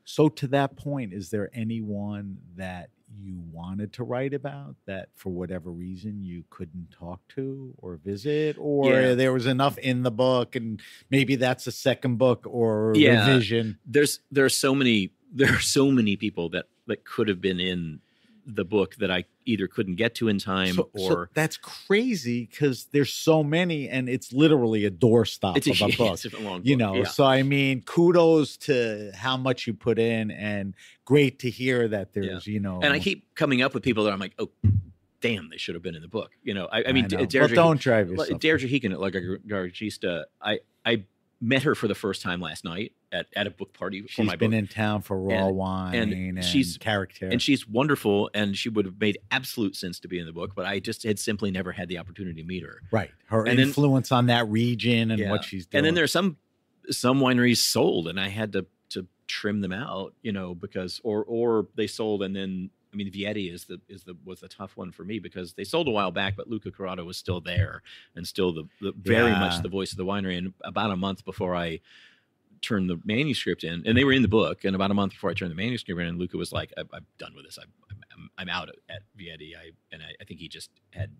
So to that point, is there anyone that you wanted to write about that for whatever reason you couldn't talk to or visit, or there was enough in the book and maybe that's a second book or revision? There are so many people that could have been in the book that I either couldn't get to in time so that's crazy, because there's so many and it's literally a doorstop of a book. It's a long book. So I mean, kudos to how much you put in, and great to hear that there's and I keep coming up with people that I'm like, oh damn, they should have been in the book. I mean, don't drive yourself. Deirdre Heekin at La Garagista, I met her for the first time last night at a book party for my book. She's been in town for raw wine and she's character. And she's wonderful, and she would have made absolute sense to be in the book, but I just had simply never had the opportunity to meet her. Right. Her influence on that region and what she's doing. And then there's some wineries sold, and I had to trim them out, because or they sold, and then I mean, Vietti was the tough one for me, because they sold a while back, but Luca Corrado was still there and still the very much the voice of the winery. And about a month before I turned the manuscript in, and they were in the book, and about a month before I turned the manuscript in, and Luca was like, "I'm done with this. I'm out at Vietti." I think he just had.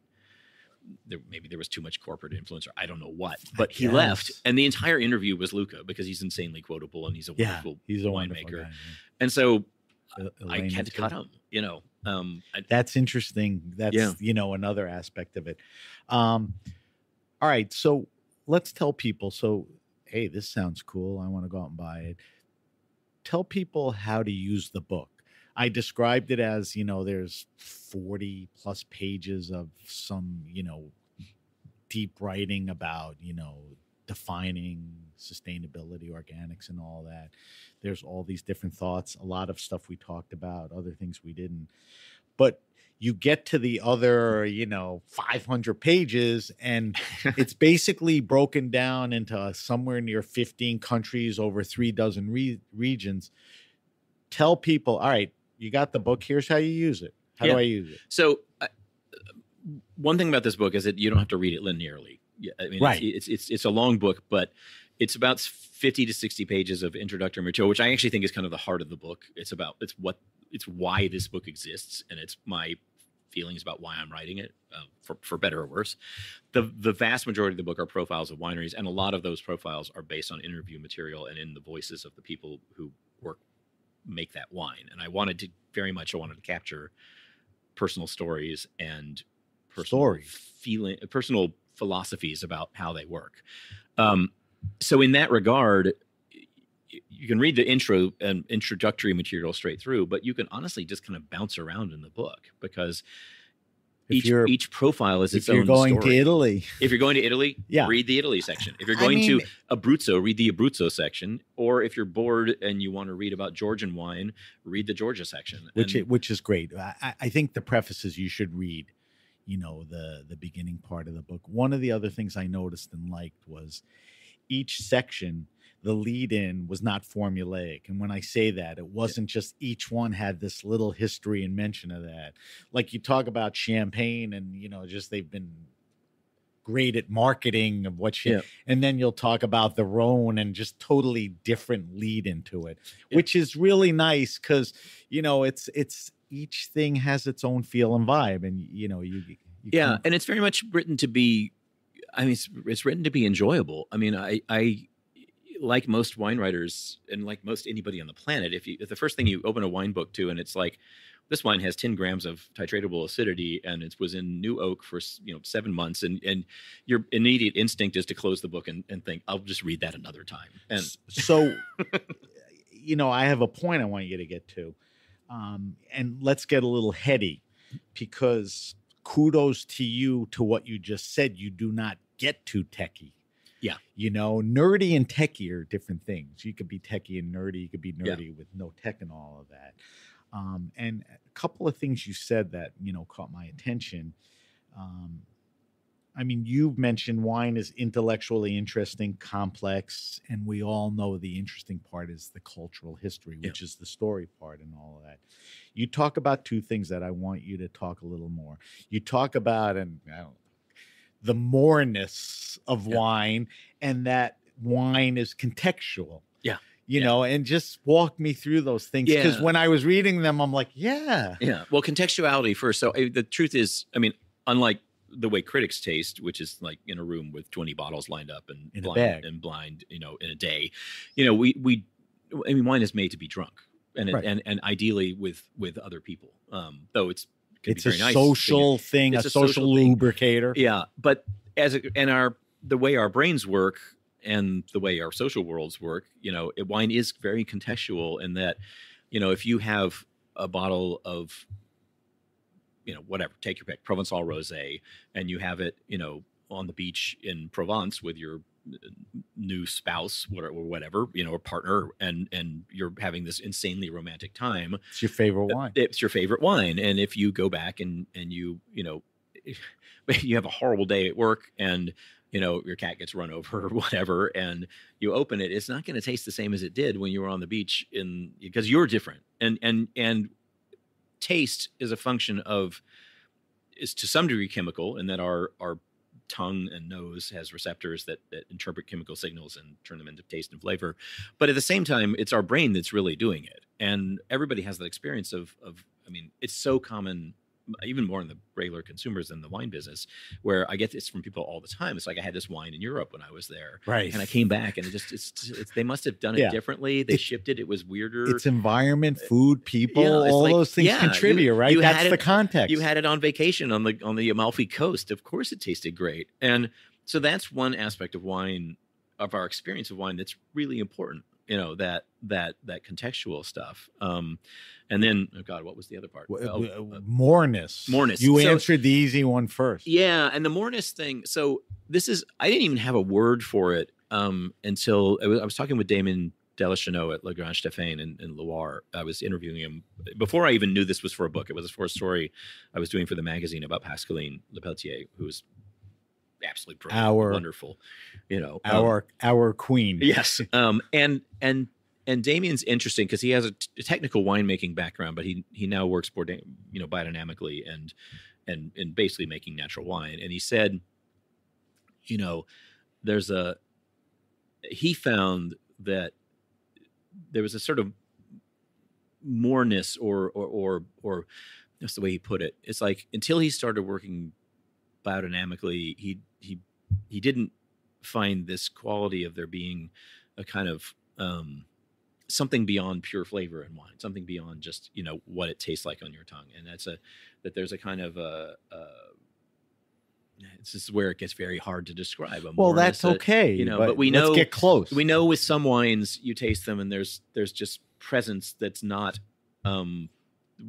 Maybe there was too much corporate influence, or I don't know what, but he left, and the entire interview was Luca, because he's insanely quotable and he's a wonderful winemaker, guy, and so I had to cut him. That's interesting. That's another aspect of it. All right, so let's tell people. So, hey, this sounds cool. I want to go out and buy it. Tell people how to use the book. I described it as, there's 40 plus pages of some, deep writing about, defining sustainability, organics, and all that. There's all these different thoughts, a lot of stuff we talked about, other things we didn't. But you get to the other, 500 pages, and it's basically broken down into somewhere near 15 countries, over 3 dozen regions. Tell people, all right, you got the book. Here's how you use it. How do I use it? So one thing about this book is that you don't have to read it linearly. Yeah, I mean, right. It's a long book, but it's about 50 to 60 pages of introductory material, which I actually think is kind of the heart of the book. It's why this book exists, and it's my feelings about why I'm writing it, for better or worse. The vast majority of the book are profiles of wineries, and a lot of those profiles are based on interview material and in the voices of the people who make that wine. And I wanted to capture personal stories and personal philosophies about how they work. So in that regard, you can read the intro and introductory material straight through, but you can honestly just kind of bounce around in the book because each profile is its own story. If you're going to Italy. If you're going to Italy, read the Italy section. If you're going to Abruzzo, read the Abruzzo section. Or if you're bored and you want to read about Georgian wine, read the Georgia section. Which is great. I think the prefaces you should read, the beginning part of the book. One of the other things I noticed and liked was each section, the lead in was not formulaic. And when I say that, it wasn't just each one had this little history and mention of that. Like you talk about champagne and, just they've been great at marketing of what and then you'll talk about the Rhone and just totally different lead into it, which is really nice because, it's each thing has its own feel and vibe. And, and it's very much written to be, it's written to be enjoyable. I mean, I like most wine writers and like most anybody on the planet, if the first thing you open a wine book to and it's like, this wine has 10 grams of titratable acidity and it was in new oak for 7 months, and your immediate instinct is to close the book and think, I'll just read that another time. And so, I have a point I want you to get to, and let's get a little heady because kudos to you to what you just said. You do not get too techie. Yeah. Nerdy and techie are different things. You could be techie and nerdy. You could be nerdy with no tech and all of that. And a couple of things you said that, caught my attention. You've mentioned wine is intellectually interesting, complex, and we all know the interesting part is the cultural history, which is the story part and all of that. You talk about two things that I want you to talk a little more. You talk about, the moreness of wine and that wine is contextual. And just walk me through those things. Because when I was reading them, I'm like, Yeah. Well, contextuality first. So the truth is, unlike the way critics taste, which is like in a room with 20 bottles lined up and in blind, in a day, wine is made to be drunk and ideally with other people. Though it's a social thing, a social lubricator. Yeah. But the way our brains work, and the way our social worlds work, wine is very contextual in that, if you have a bottle of, whatever, take your pick, Provençal rosé, and you have it, on the beach in Provence with your new spouse or whatever, or partner, and you're having this insanely romantic time. It's your favorite wine. It's your favorite wine. And if you go back and you have a horrible day at work and, your cat gets run over or whatever, and you open it, it's not going to taste the same as it did when you were on the beach because you're different. And taste is a function is to some degree chemical, in that our tongue and nose has receptors that interpret chemical signals and turn them into taste and flavor. But at the same time, it's our brain that's really doing it. And everybody has that experience of it's so common, even more in the regular consumers than the wine business, where I get this from people all the time. It's like, I had this wine in Europe when I was there. Right. And I came back and they must have done it differently. They shipped it. It was weirder. It's environment, food, people, all those things contribute, right? That's the context. You had it on vacation on the Amalfi Coast. Of course it tasted great. And so that's one aspect of wine, of our experience of wine, that's really important. That contextual stuff. And then, oh God, what was the other part? Moreness. Moreness. You answered the easy one first. Yeah, and the moreness thing. So I didn't even have a word for it until I was talking with Damien Deschanel at Le Grand Stéphane in Loire. I was interviewing him before I even knew this was for a book. It was for a story I was doing for the magazine about Pascaline Lepelletier, who was absolutely brilliant, wonderful, our queen. Yes. And Damien's interesting because he has a technical winemaking background, but he now works biodynamically and basically making natural wine. And he said, he found that there was a sort of moreness or that's the way he put it. It's like until he started working biodynamically, he didn't find this quality of there being a kind of something beyond pure flavor in wine, something beyond just, you know, what it tastes like on your tongue. And that there's a kind of this is where it gets very hard to describe. Well, that's okay. You know, but we know, let's get close. We know with some wines, you taste them and there's just presence that's not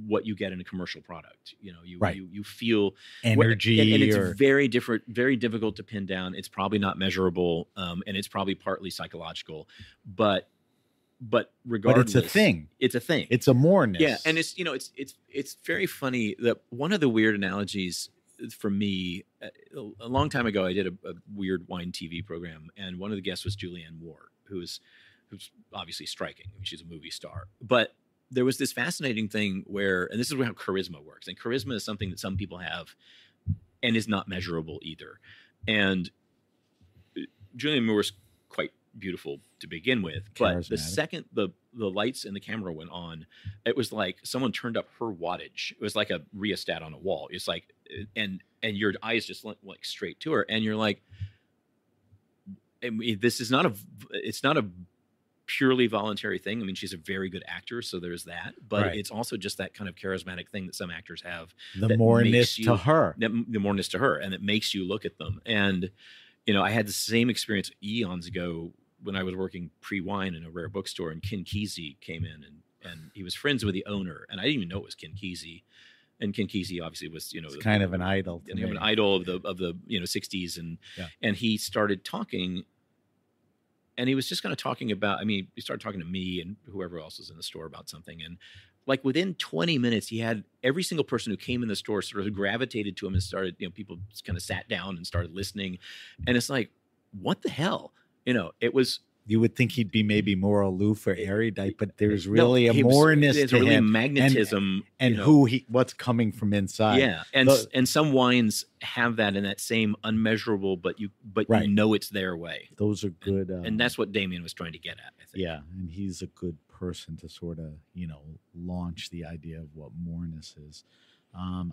what you get in a commercial product. You know, you feel energy, and it's very different, very difficult to pin down. It's probably not measurable, and it's probably partly psychological, but regardless, but it's a thing. It's a thing. It's a moreness. Yeah, and it's, you know, it's very funny that one of the weird analogies for me, a long time ago, I did a weird wine TV program, and one of the guests was Julianne Moore, who's obviously striking. I mean, she's a movie star, but there was this fascinating thing where, and this is how charisma works, and charisma is something that some people have and is not measurable either. And Julianne Moore's quite beautiful to begin with, but the second the lights and the camera went on, it was like someone turned up her wattage. It was like a rheostat on a wall. It's like, and your eyes just went like straight to her, and you're like, I mean, it's not a purely voluntary thing. I mean, she's a very good actor, so there's that, but it's also just that kind of charismatic thing that some actors have. The moreness to her, and it makes you look at them. And you know, I had the same experience eons ago when I was working pre-wine in a rare bookstore, and Ken Kesey came in, and he was friends with the owner, and I didn't even know it was Ken Kesey. And Ken Kesey obviously was, you know, it's kind of an idol, an idol of the you know, 60s, and he started talking, and he was just kind of talking about, I mean, he started talking to me and whoever else was in the store about something, and like within 20 minutes, he had every single person who came in the store sort of gravitated to him and started, you know, people just kind of sat down and started listening, and it's like, what the hell? You know, it was. You would think he'd be maybe more aloof or erudite, but there's really a moreness to really him, magnetism, and you know, what's coming from inside. Yeah, and some wines have that in that same unmeasurable, but you know it's their way. Those are good, and that's what Damien was trying to get at, I think. Yeah, and he's a good person to sort of, you know, launch the idea of what moreness is.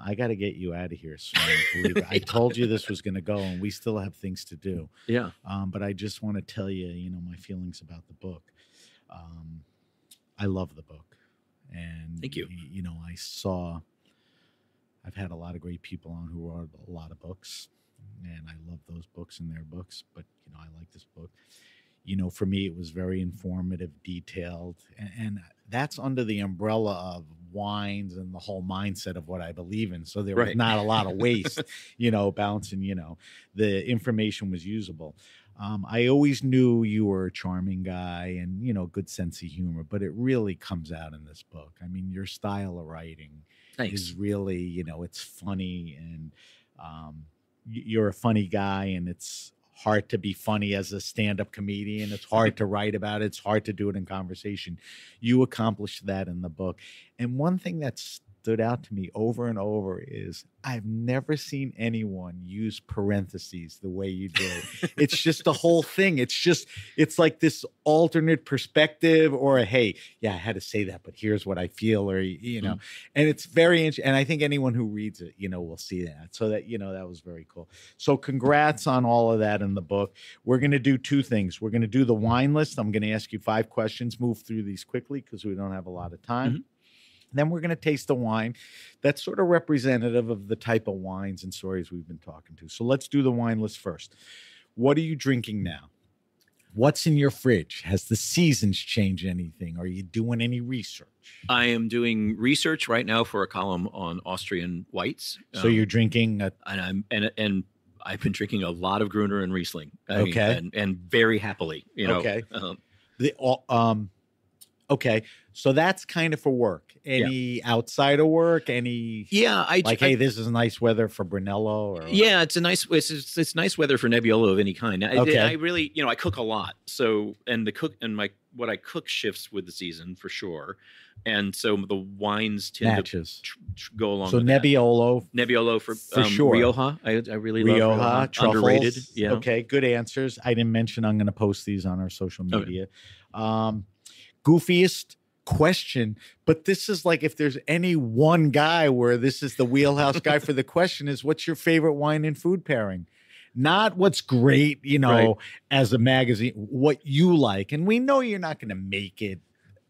I got to get you out of here soon. I told you this was going to go, and we still have things to do. Yeah. But I just want to tell you, you know, my feelings about the book. I love the book, and thank you. You know, I've had a lot of great people on who wrote a lot of books, and I love those books and their books. But you know, I like this book. You know, for me, it was very informative, detailed, and that's under the umbrella of wines and the whole mindset of what I believe in. So there was not a lot of waste, you know, bouncing, you know, the information was usable. I always knew you were a charming guy and, you know, good sense of humor, but it really comes out in this book. I mean, your style of writing is really, you know, it's funny, and you're a funny guy, and it's hard to be funny as a stand-up comedian. It's hard to write about it. It's hard to do it in conversation. You accomplished that in the book. And one thing that stood out to me over and over is I've never seen anyone use parentheses the way you did. It's just the whole thing. It's like this alternate perspective, or hey, yeah, I had to say that, but here's what I feel, or, you know, and it's very interesting. And I think anyone who reads it, you know, will see that. So that, you know, that was very cool. So congrats on all of that in the book. We're going to do two things. We're going to do the wine list. I'm going to ask you 5 questions, move through these quickly because we don't have a lot of time. Mm-hmm. Then we're going to taste the wine that's sort of representative of the type of wines and stories we've been talking to. So let's do the wine list first. What are you drinking now? What's in your fridge? Has the seasons changed anything? Are you doing any research? I am doing research right now for a column on Austrian whites. So you're drinking and I've been drinking a lot of Gruner and Riesling. And very happily, you know. Okay. Okay, so that's kind of for work. Any outside of work? Any? Yeah, hey, this is nice weather for Brunello. Or yeah, it's nice weather for Nebbiolo of any kind. I really, you know, I cook a lot. So what I cook shifts with the season for sure, and so the wines tend to go along. So with Nebbiolo for sure. Rioja, I really love Rioja. Truffles. Underrated. Yeah. Okay, good answers. I didn't mention I'm going to post these on our social media. Okay. Goofiest question, but this is like, if there's any one guy where this is the wheelhouse guy for the question, is what's your favorite wine and food pairing? Not what's great, Right. as a magazine, what you like. And we know you're not going to make it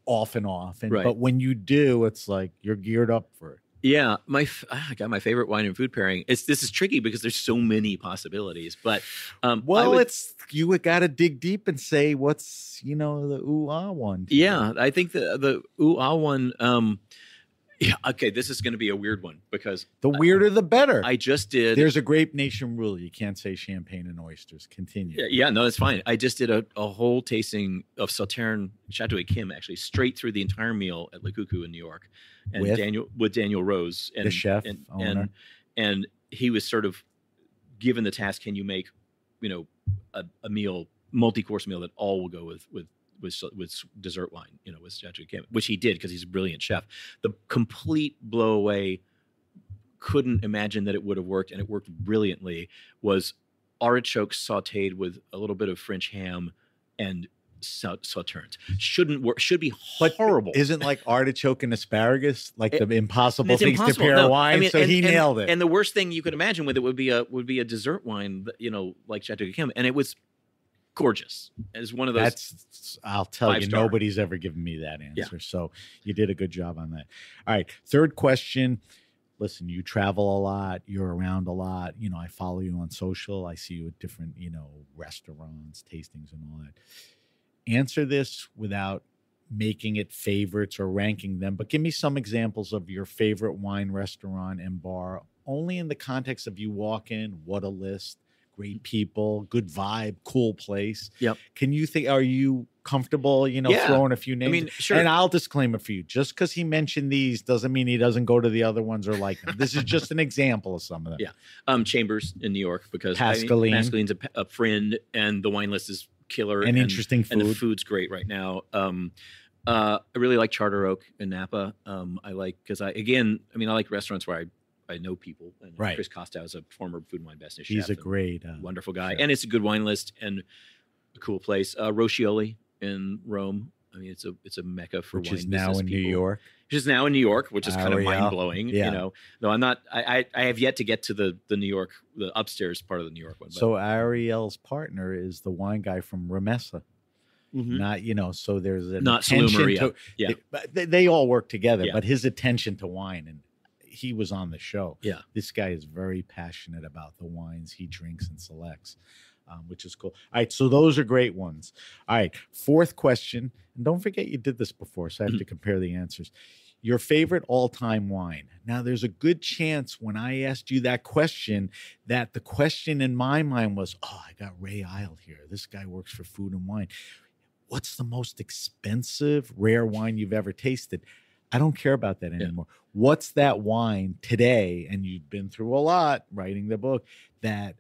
often, Right. but when you do, it's like you're geared up for it. Yeah, I got my favorite wine and food pairing. This is tricky because there's so many possibilities. But you got to dig deep and say what's the ooh ah one. Yeah, I think the ooh ah one. Yeah, okay, this is going to be a weird one because the weirder the better. I just did. There's a Grape Nation rule: you can't say champagne and oysters. Continue. Yeah, no, that's fine. I just did a whole tasting of Sauterne Chateau Kim, actually straight through the entire meal at Le Coucou in New York, and with Daniel Rose, and the chef owner. And he was sort of given the task: can you make, a meal, multi-course meal that all will go with dessert wine, with Chateau Kim, which he did because he's a brilliant chef. The complete blow away, couldn't imagine that it would have worked, and it worked brilliantly, was artichokes sauteed with a little bit of French ham and sauternes. Shouldn't work, should be horrible. But isn't like artichoke and asparagus like the impossible things to pair no, wine? I mean, so he nailed it. And the worst thing you could imagine with it would be a dessert wine, like Chateau Kim, and it was gorgeous. It's one of those. I'll tell you, nobody's ever given me that answer. Yeah. So you did a good job on that. All right. Third question. Listen, you travel a lot. You're around a lot. I follow you on social. I see you at different, restaurants, tastings, and all that. Answer this without making it favorites or ranking them, but give me some examples of your favorite wine restaurant and bar, only in the context of you walk in, what a list. Great people, good vibe, cool place. Yep. Are you comfortable, throwing a few names? I mean, sure. And I'll disclaim it for you. Just because he mentioned these doesn't mean he doesn't go to the other ones or like them. This is just an example of some of them. Yeah. Chambers in New York, because Pascaline's a friend, and the wine list is killer. And interesting food. And the food's great right now. I really like Charter Oak in Napa. I like restaurants where I know people, and right. Chris Costow is a former Food and Wine Best chef. He's a great, wonderful guy, chef. And it's a good wine list and a cool place. Roscioli in Rome. I mean, it's a mecca for which wine is now in people. New York. Which is now in New York, which is kind of mind blowing. Yeah. Though I'm not. I have yet to get to the New York, the upstairs part of the New York one. But. So Ariel's partner is the wine guy from Ramessa. Mm-hmm. Not, so there's an not attention to. Yeah. They all work together, yeah. but his attention to wine, and he was on the show. Yeah. This guy is very passionate about the wines he drinks and selects, which is cool. All right. So those are great ones. All right. Fourth question. And don't forget you did this before, so I have to compare the answers. Your favorite all-time wine. Now, there's a good chance when I asked you that question that the question in my mind was, I got Ray Isle here. This guy works for Food and Wine. What's the most expensive rare wine you've ever tasted? I don't care about that anymore. Yeah. What's that wine today? And you've been through a lot writing the book that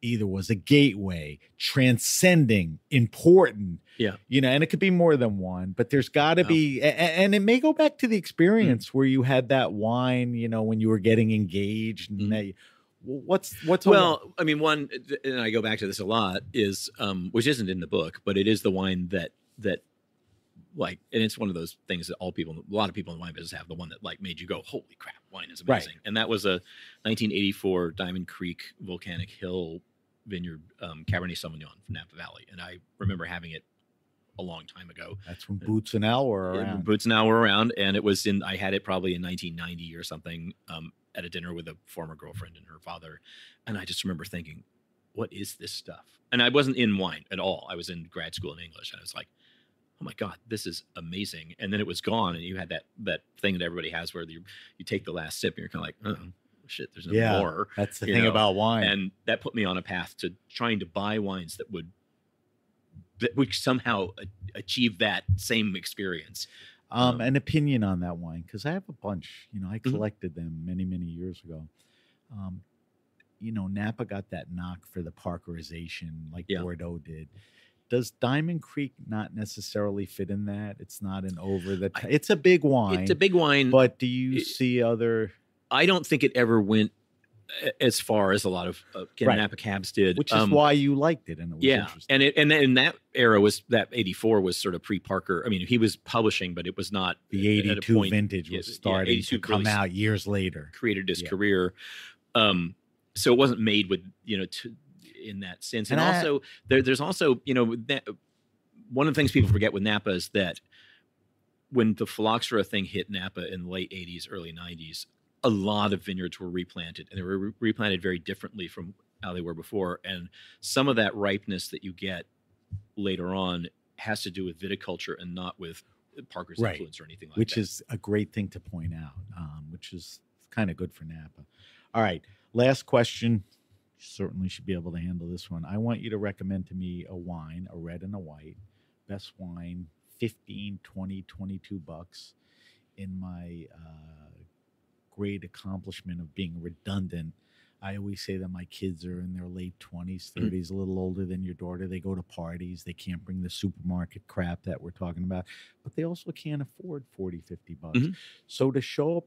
either was a gateway, transcending, important. Yeah. And it could be more than one, but there's got to be, and it may go back to the experience where you had that wine, when you were getting engaged. And I mean, one, and I go back to this a lot, is which isn't in the book, but it is the wine that like, and it's one of those things that a lot of people in the wine business have, the one that like made you go, holy crap, wine is amazing. Right. And that was a 1984 Diamond Creek Volcanic Hill Vineyard Cabernet Sauvignon from Napa Valley. And I remember having it a long time ago. That's when Boots and Al were around. Boots and Al were around. And I had it probably in 1990 or something at a dinner with a former girlfriend and her father. And I just remember thinking, what is this stuff? And I wasn't in wine at all. I was in grad school in English. And I was like, oh my God, this is amazing. And then it was gone. And you had that thing that everybody has where you take the last sip and you're kind of like, oh shit, there's no more. That's the thing about wine. And that put me on a path to trying to buy wines that would somehow achieve that same experience. An opinion on that wine, because I have a bunch. I collected them many, many years ago. Napa got that knock for the parkerization like Bordeaux did. Does Diamond Creek not necessarily fit in that? It's not an it's a big wine. It's a big wine. But do you see other? I don't think it ever went as far as a lot of Napa cabs did, which is why you liked it, and it was interesting. And that era was that 84 was sort of pre-Parker. I mean, he was publishing, but it was not the 82 vintage was starting to come really out years later. Created his career, so it wasn't made with in that sense. And also there's also one of the things people forget with Napa is that when the phylloxera thing hit Napa in the late 80s, early 90s, a lot of vineyards were replanted, and they were replanted very differently from how they were before. And some of that ripeness that you get later on has to do with viticulture and not with Parker's influence or anything like that. Which is a great thing to point out, which is kind of good for Napa. All right, last question. Certainly should be able to handle this one. I want you to recommend to me a wine, a red and a white. Best wine, 15, 20, 22 bucks. In my great accomplishment of being redundant, I always say that my kids are in their late 20s, 30s, a little older than your daughter. They go to parties. They can't bring the supermarket crap that we're talking about, but they also can't afford 40, 50 bucks. So to show up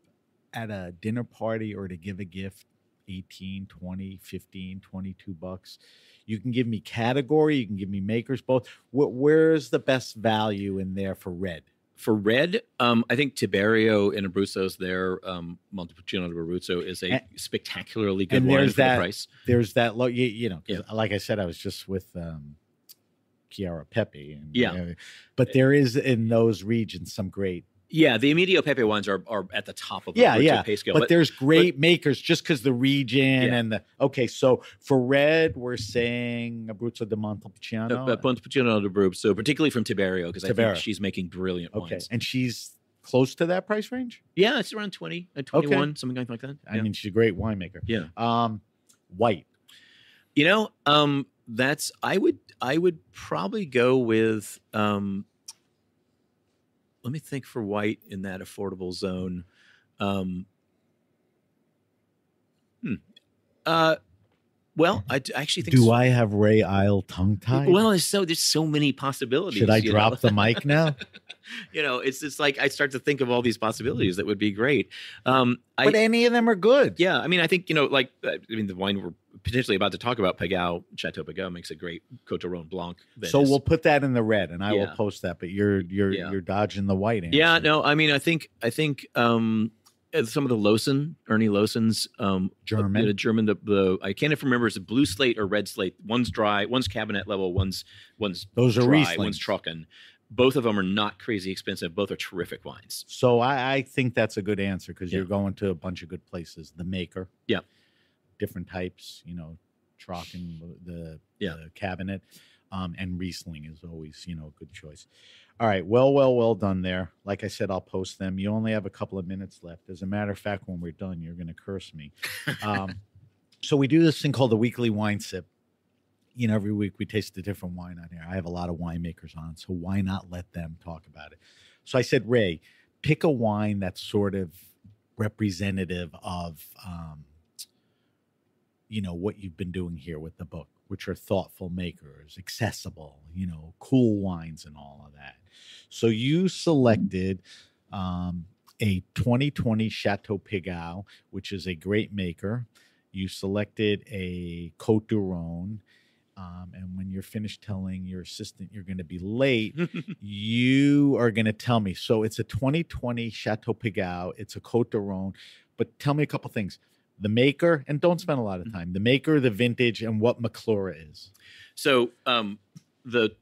at a dinner party or to give a gift, 18, 20, 15, 22 bucks. You can give me category, you can give me makers, both. Where's the best value in there for red? For red, I think Tiberio in Abruzzo's there, Montepulciano d'Abruzzo is a spectacularly good wine for the price. There's that low, like I said, I was just with Chiara Pepe. But there is in those regions some great. Yeah, the Emidio Pepe wines are at the top of the pay scale. But there's great makers just because the region and the so for red we're saying Abruzzo di Montepulciano. Montepulciano d'Abruzzo, particularly from Tiberio, because I think she's making brilliant wines. And she's close to that price range? Yeah, it's around 20, 21, something like that. I mean, she's a great winemaker. Yeah. White. That's I would probably go with let me think for white in that affordable zone. Well, I actually think. Do I have Ray Isle tongue tied? Well, there's so many possibilities. Should I drop the mic now? It's just like I start to think of all these possibilities that would be great. But any of them are good. Yeah, I mean, I think the wine we're potentially about to talk about, Pagao, Chateau Pagao makes a great Côte d'Aron Blanc. So we'll put that in the red, and I will post that. But you're dodging the white answer. Yeah, no, I mean, I think some of the Lawson, Ernie Lawson's German, the I can't even remember, is it blue slate or red slate? One's dry, one's cabinet level, one's those dry, are Rieslings. One's Trocken. Both of them are not crazy expensive. Both are terrific wines. So I think that's a good answer because you're going to a bunch of good places. The maker, different types, Trocken, the cabinet, and Riesling is always a good choice. All right, well done there. Like I said, I'll post them. You only have a couple of minutes left. As a matter of fact, when we're done, you're going to curse me. So we do this thing called the weekly wine sip. Every week we taste a different wine on here. I have a lot of winemakers on, so why not let them talk about it? So I said, Ray, pick a wine that's sort of representative of, what you've been doing here with the book, which are thoughtful makers, accessible, cool wines and all of that. So you selected a 2020 Chateau Pagao, which is a great maker. You selected a Côte d'Aron. And when you're finished telling your assistant you're going to be late, you are going to tell me. So it's a 2020 Chateau Pagao. It's a Côte d'Aron. But tell me a couple things. The maker, and don't spend a lot of time. The maker, the vintage, and what McClura is. So the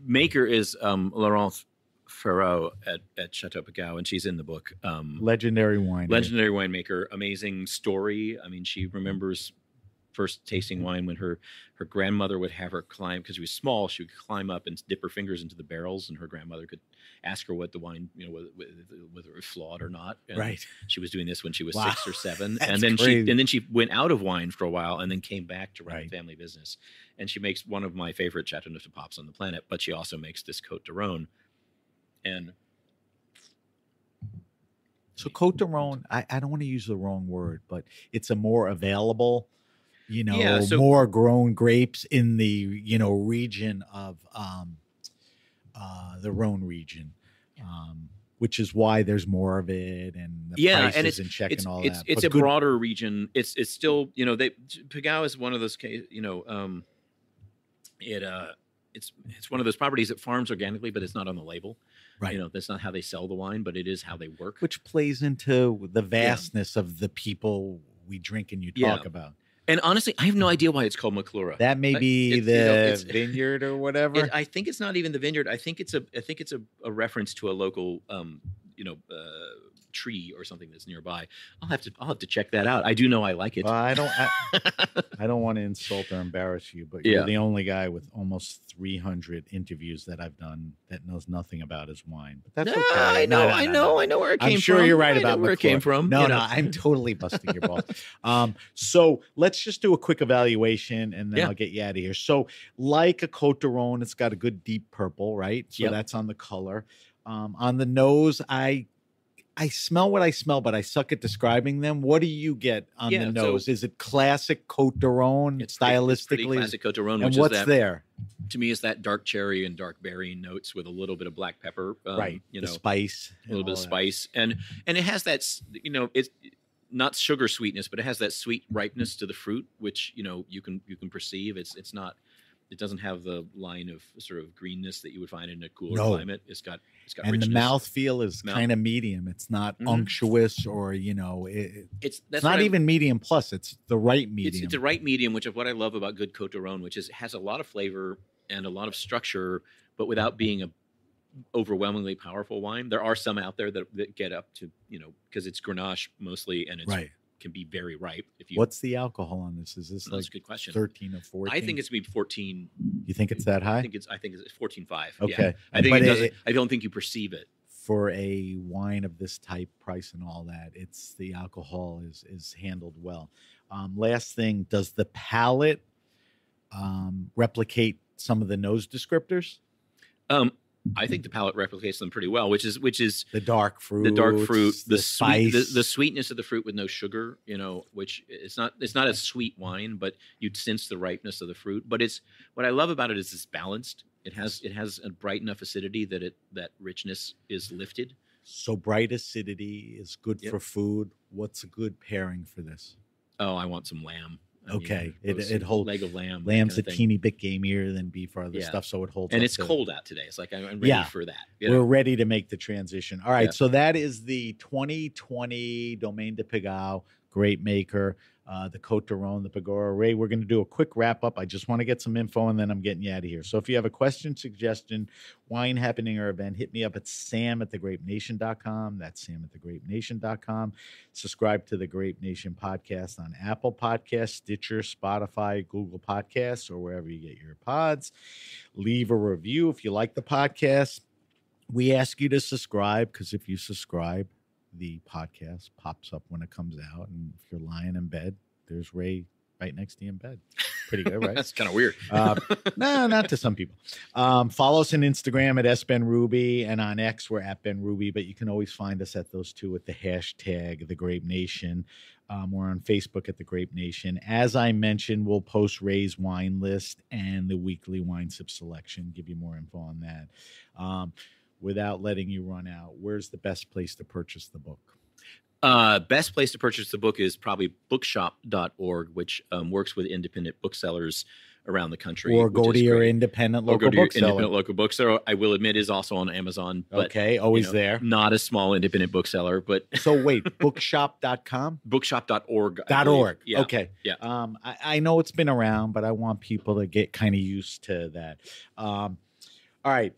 maker is Laurence Ferraud at Chateau Pagao, and she's in the book. Legendary winemaker, amazing story. I mean, she remembers first tasting wine when her grandmother would have her climb, because she was small, she would climb up and dip her fingers into the barrels, and her grandmother could ask her what the wine, whether it was flawed or not. And right. She was doing this when she was 6 or 7, and then she went out of wine for a while, and then came back to run the family business. And she makes one of my favorite Chateauneuf de Popes on the planet, but she also makes this Côte d'Aron. And so Côte d'Aron, I don't want to use the wrong word, but it's a more available, more grown grapes in the, region of the Rhone region. which is why there's more of it, and the price and is in check and all that. It's But a good- broader region. It's still, Pagao is one of those cases, it's one of those properties that farms organically, but it's not on the label. Right. That's not how they sell the wine, but it is how they work. which plays into the vastness of the people we drink and you talk about. And honestly, I have no idea why it's called McClura. That may be the vineyard or whatever. I think it's not even the vineyard. I think it's a reference to a local, tree or something that's nearby. I'll have to check that out. I do know I like it. Well, I don't want to insult or embarrass you, but you're the only guy with almost 300 interviews that I've done that knows nothing about his wine. But that's okay. I know where it came from. I'm sure you're right about where it came from. No, I'm totally busting your balls. So let's just do a quick evaluation, and then I'll get you out of here. So, like a Côte d'Aron, it's got a good deep purple, right? So that's on the color. On the nose, I smell what I smell, but I suck at describing them. What do you get on the nose? So is it classic Côte d'Aron stylistically? It's pretty classic Côte d'Aron. And what's there? To me, is that dark cherry and dark berry notes with a little bit of black pepper. Right. The spice. A little bit of spice. And it has that, it's not sugar sweetness, but it has that sweet ripeness to the fruit, which, you can perceive. It's not, it doesn't have the line of sort of greenness that you would find in a cooler climate. It's got and richness. The mouthfeel is kind of medium. It's not unctuous or it's not even medium plus. It's the right medium. It's the right medium, which is what I love about good Côte d'Aron, which is it has a lot of flavor and a lot of structure, but without being a overwhelmingly powerful wine. There are some out there that get up to because it's Grenache mostly, and it's can be very ripe. What's the alcohol on this? Is this that's a good question. 13 or 14? I think it's gonna be 14. You think it's that high? I think it's 14.5. Okay. Yeah. I don't think you perceive it. For a wine of this type, price and all that, the alcohol is handled well. Last thing, does the palate replicate some of the nose descriptors? I think the palate replicates them pretty well, which is the dark fruit, the spice, the sweetness of the fruit with no sugar. Which it's not a sweet wine, but you'd sense the ripeness of the fruit. But what I love about it is it's balanced. It has a bright enough acidity that richness is lifted. So bright acidity is good for food. What's a good pairing for this? Oh, I want some lamb. It holds leg of lamb. Lamb's a teeny bit gamier than beef or other stuff, so it holds. And it's cold out today. It's like I'm ready for that. We're ready to make the transition. All right, so that is the 2020 Domaine de Pagao Grape Maker, the Côte d'Aron, the Pagora. Ray, we're going to do a quick wrap up. I just want to get some info, and then I'm getting you out of here. So if you have a question, suggestion, wine happening or event, hit me up at sam@thegrapenation.com. That's sam@thegrapenation.com. Subscribe to the Grape Nation podcast on Apple Podcasts, Stitcher, Spotify, Google Podcasts, or wherever you get your pods. Leave a review if you like the podcast. We ask you to subscribe because if you subscribe, the podcast pops up when it comes out. And if you're lying in bed, there's Ray right next to you in bed. Pretty good, right? That's kind of weird. No, not to some people. Follow us on Instagram at @Benrubi, and on X we're @Benrubi, but you can always find us at those two with the hashtag The Grape Nation. We're on Facebook at The Grape Nation. As I mentioned, we'll post Ray's wine list and the weekly wine sip selection, give you more info on that. Without letting you run out, where's the best place to purchase the book? Best place to purchase the book is probably bookshop.org, which works with independent booksellers around the country. Or go to your independent local bookseller. I will admit is also on Amazon. But, always there. Not a small independent bookseller, but so wait, bookshop.com? Bookshop.org. .org. Yeah. Okay. Yeah. I know it's been around, but I want people to get kind of used to that. All right.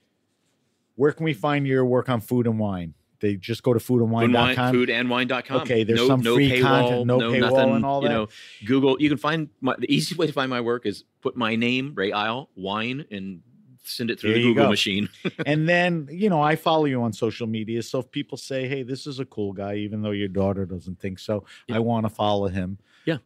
Where can we find your work on food and wine? They just go to foodandwine.com. Foodandwine.com. Okay, there's some free paywall, content, no paywall nothing, and all that. Google. You can find the easiest way to find my work is put my name, Ray Isle, wine, and send it through the Google machine. And then, I follow you on social media. So if people say, hey, this is a cool guy, even though your daughter doesn't think so, I want to follow him. Yeah.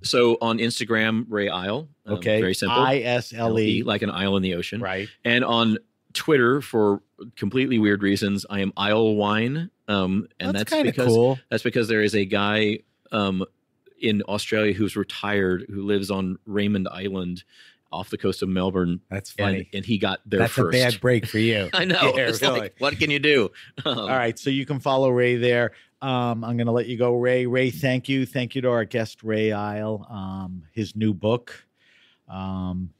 So on Instagram, Ray Isle. Very simple. ISLE. Like an isle in the ocean. Right. And on Twitter, for completely weird reasons, I am Isle Wine. And that's because cool. That's because there is a guy in Australia who's retired who lives on Raymond Island. off the coast of Melbourne. That's funny. And he got there That's first. a bad break for you. I know. Yeah, It's really. like, what can you do? All right. So you can follow Ray there. I'm going to let you go, Ray. Ray, thank you. Thank you to our guest, Ray Isle. His new book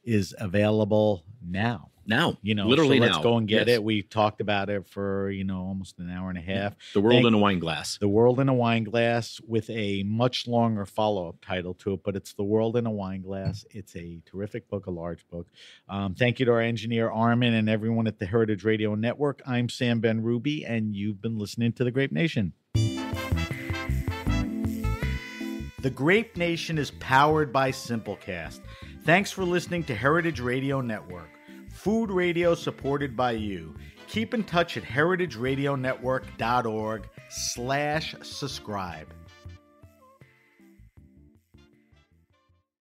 is available now. Now, Literally so let's now. go and get Yes. it. We talked about it for, almost an hour and a half. The World in a Wine Glass. The World in a Wine Glass with a much longer follow-up title to it, but it's The World in a Wine Glass. It's a terrific book, a large book. Thank you to our engineer, Armin, and everyone at the Heritage Radio Network. I'm Sam Benrubi, and you've been listening to The Grape Nation. The Grape Nation is powered by Simplecast. Thanks for listening to Heritage Radio Network. Food radio supported by you. Keep in touch at heritageradionetwork.org/subscribe.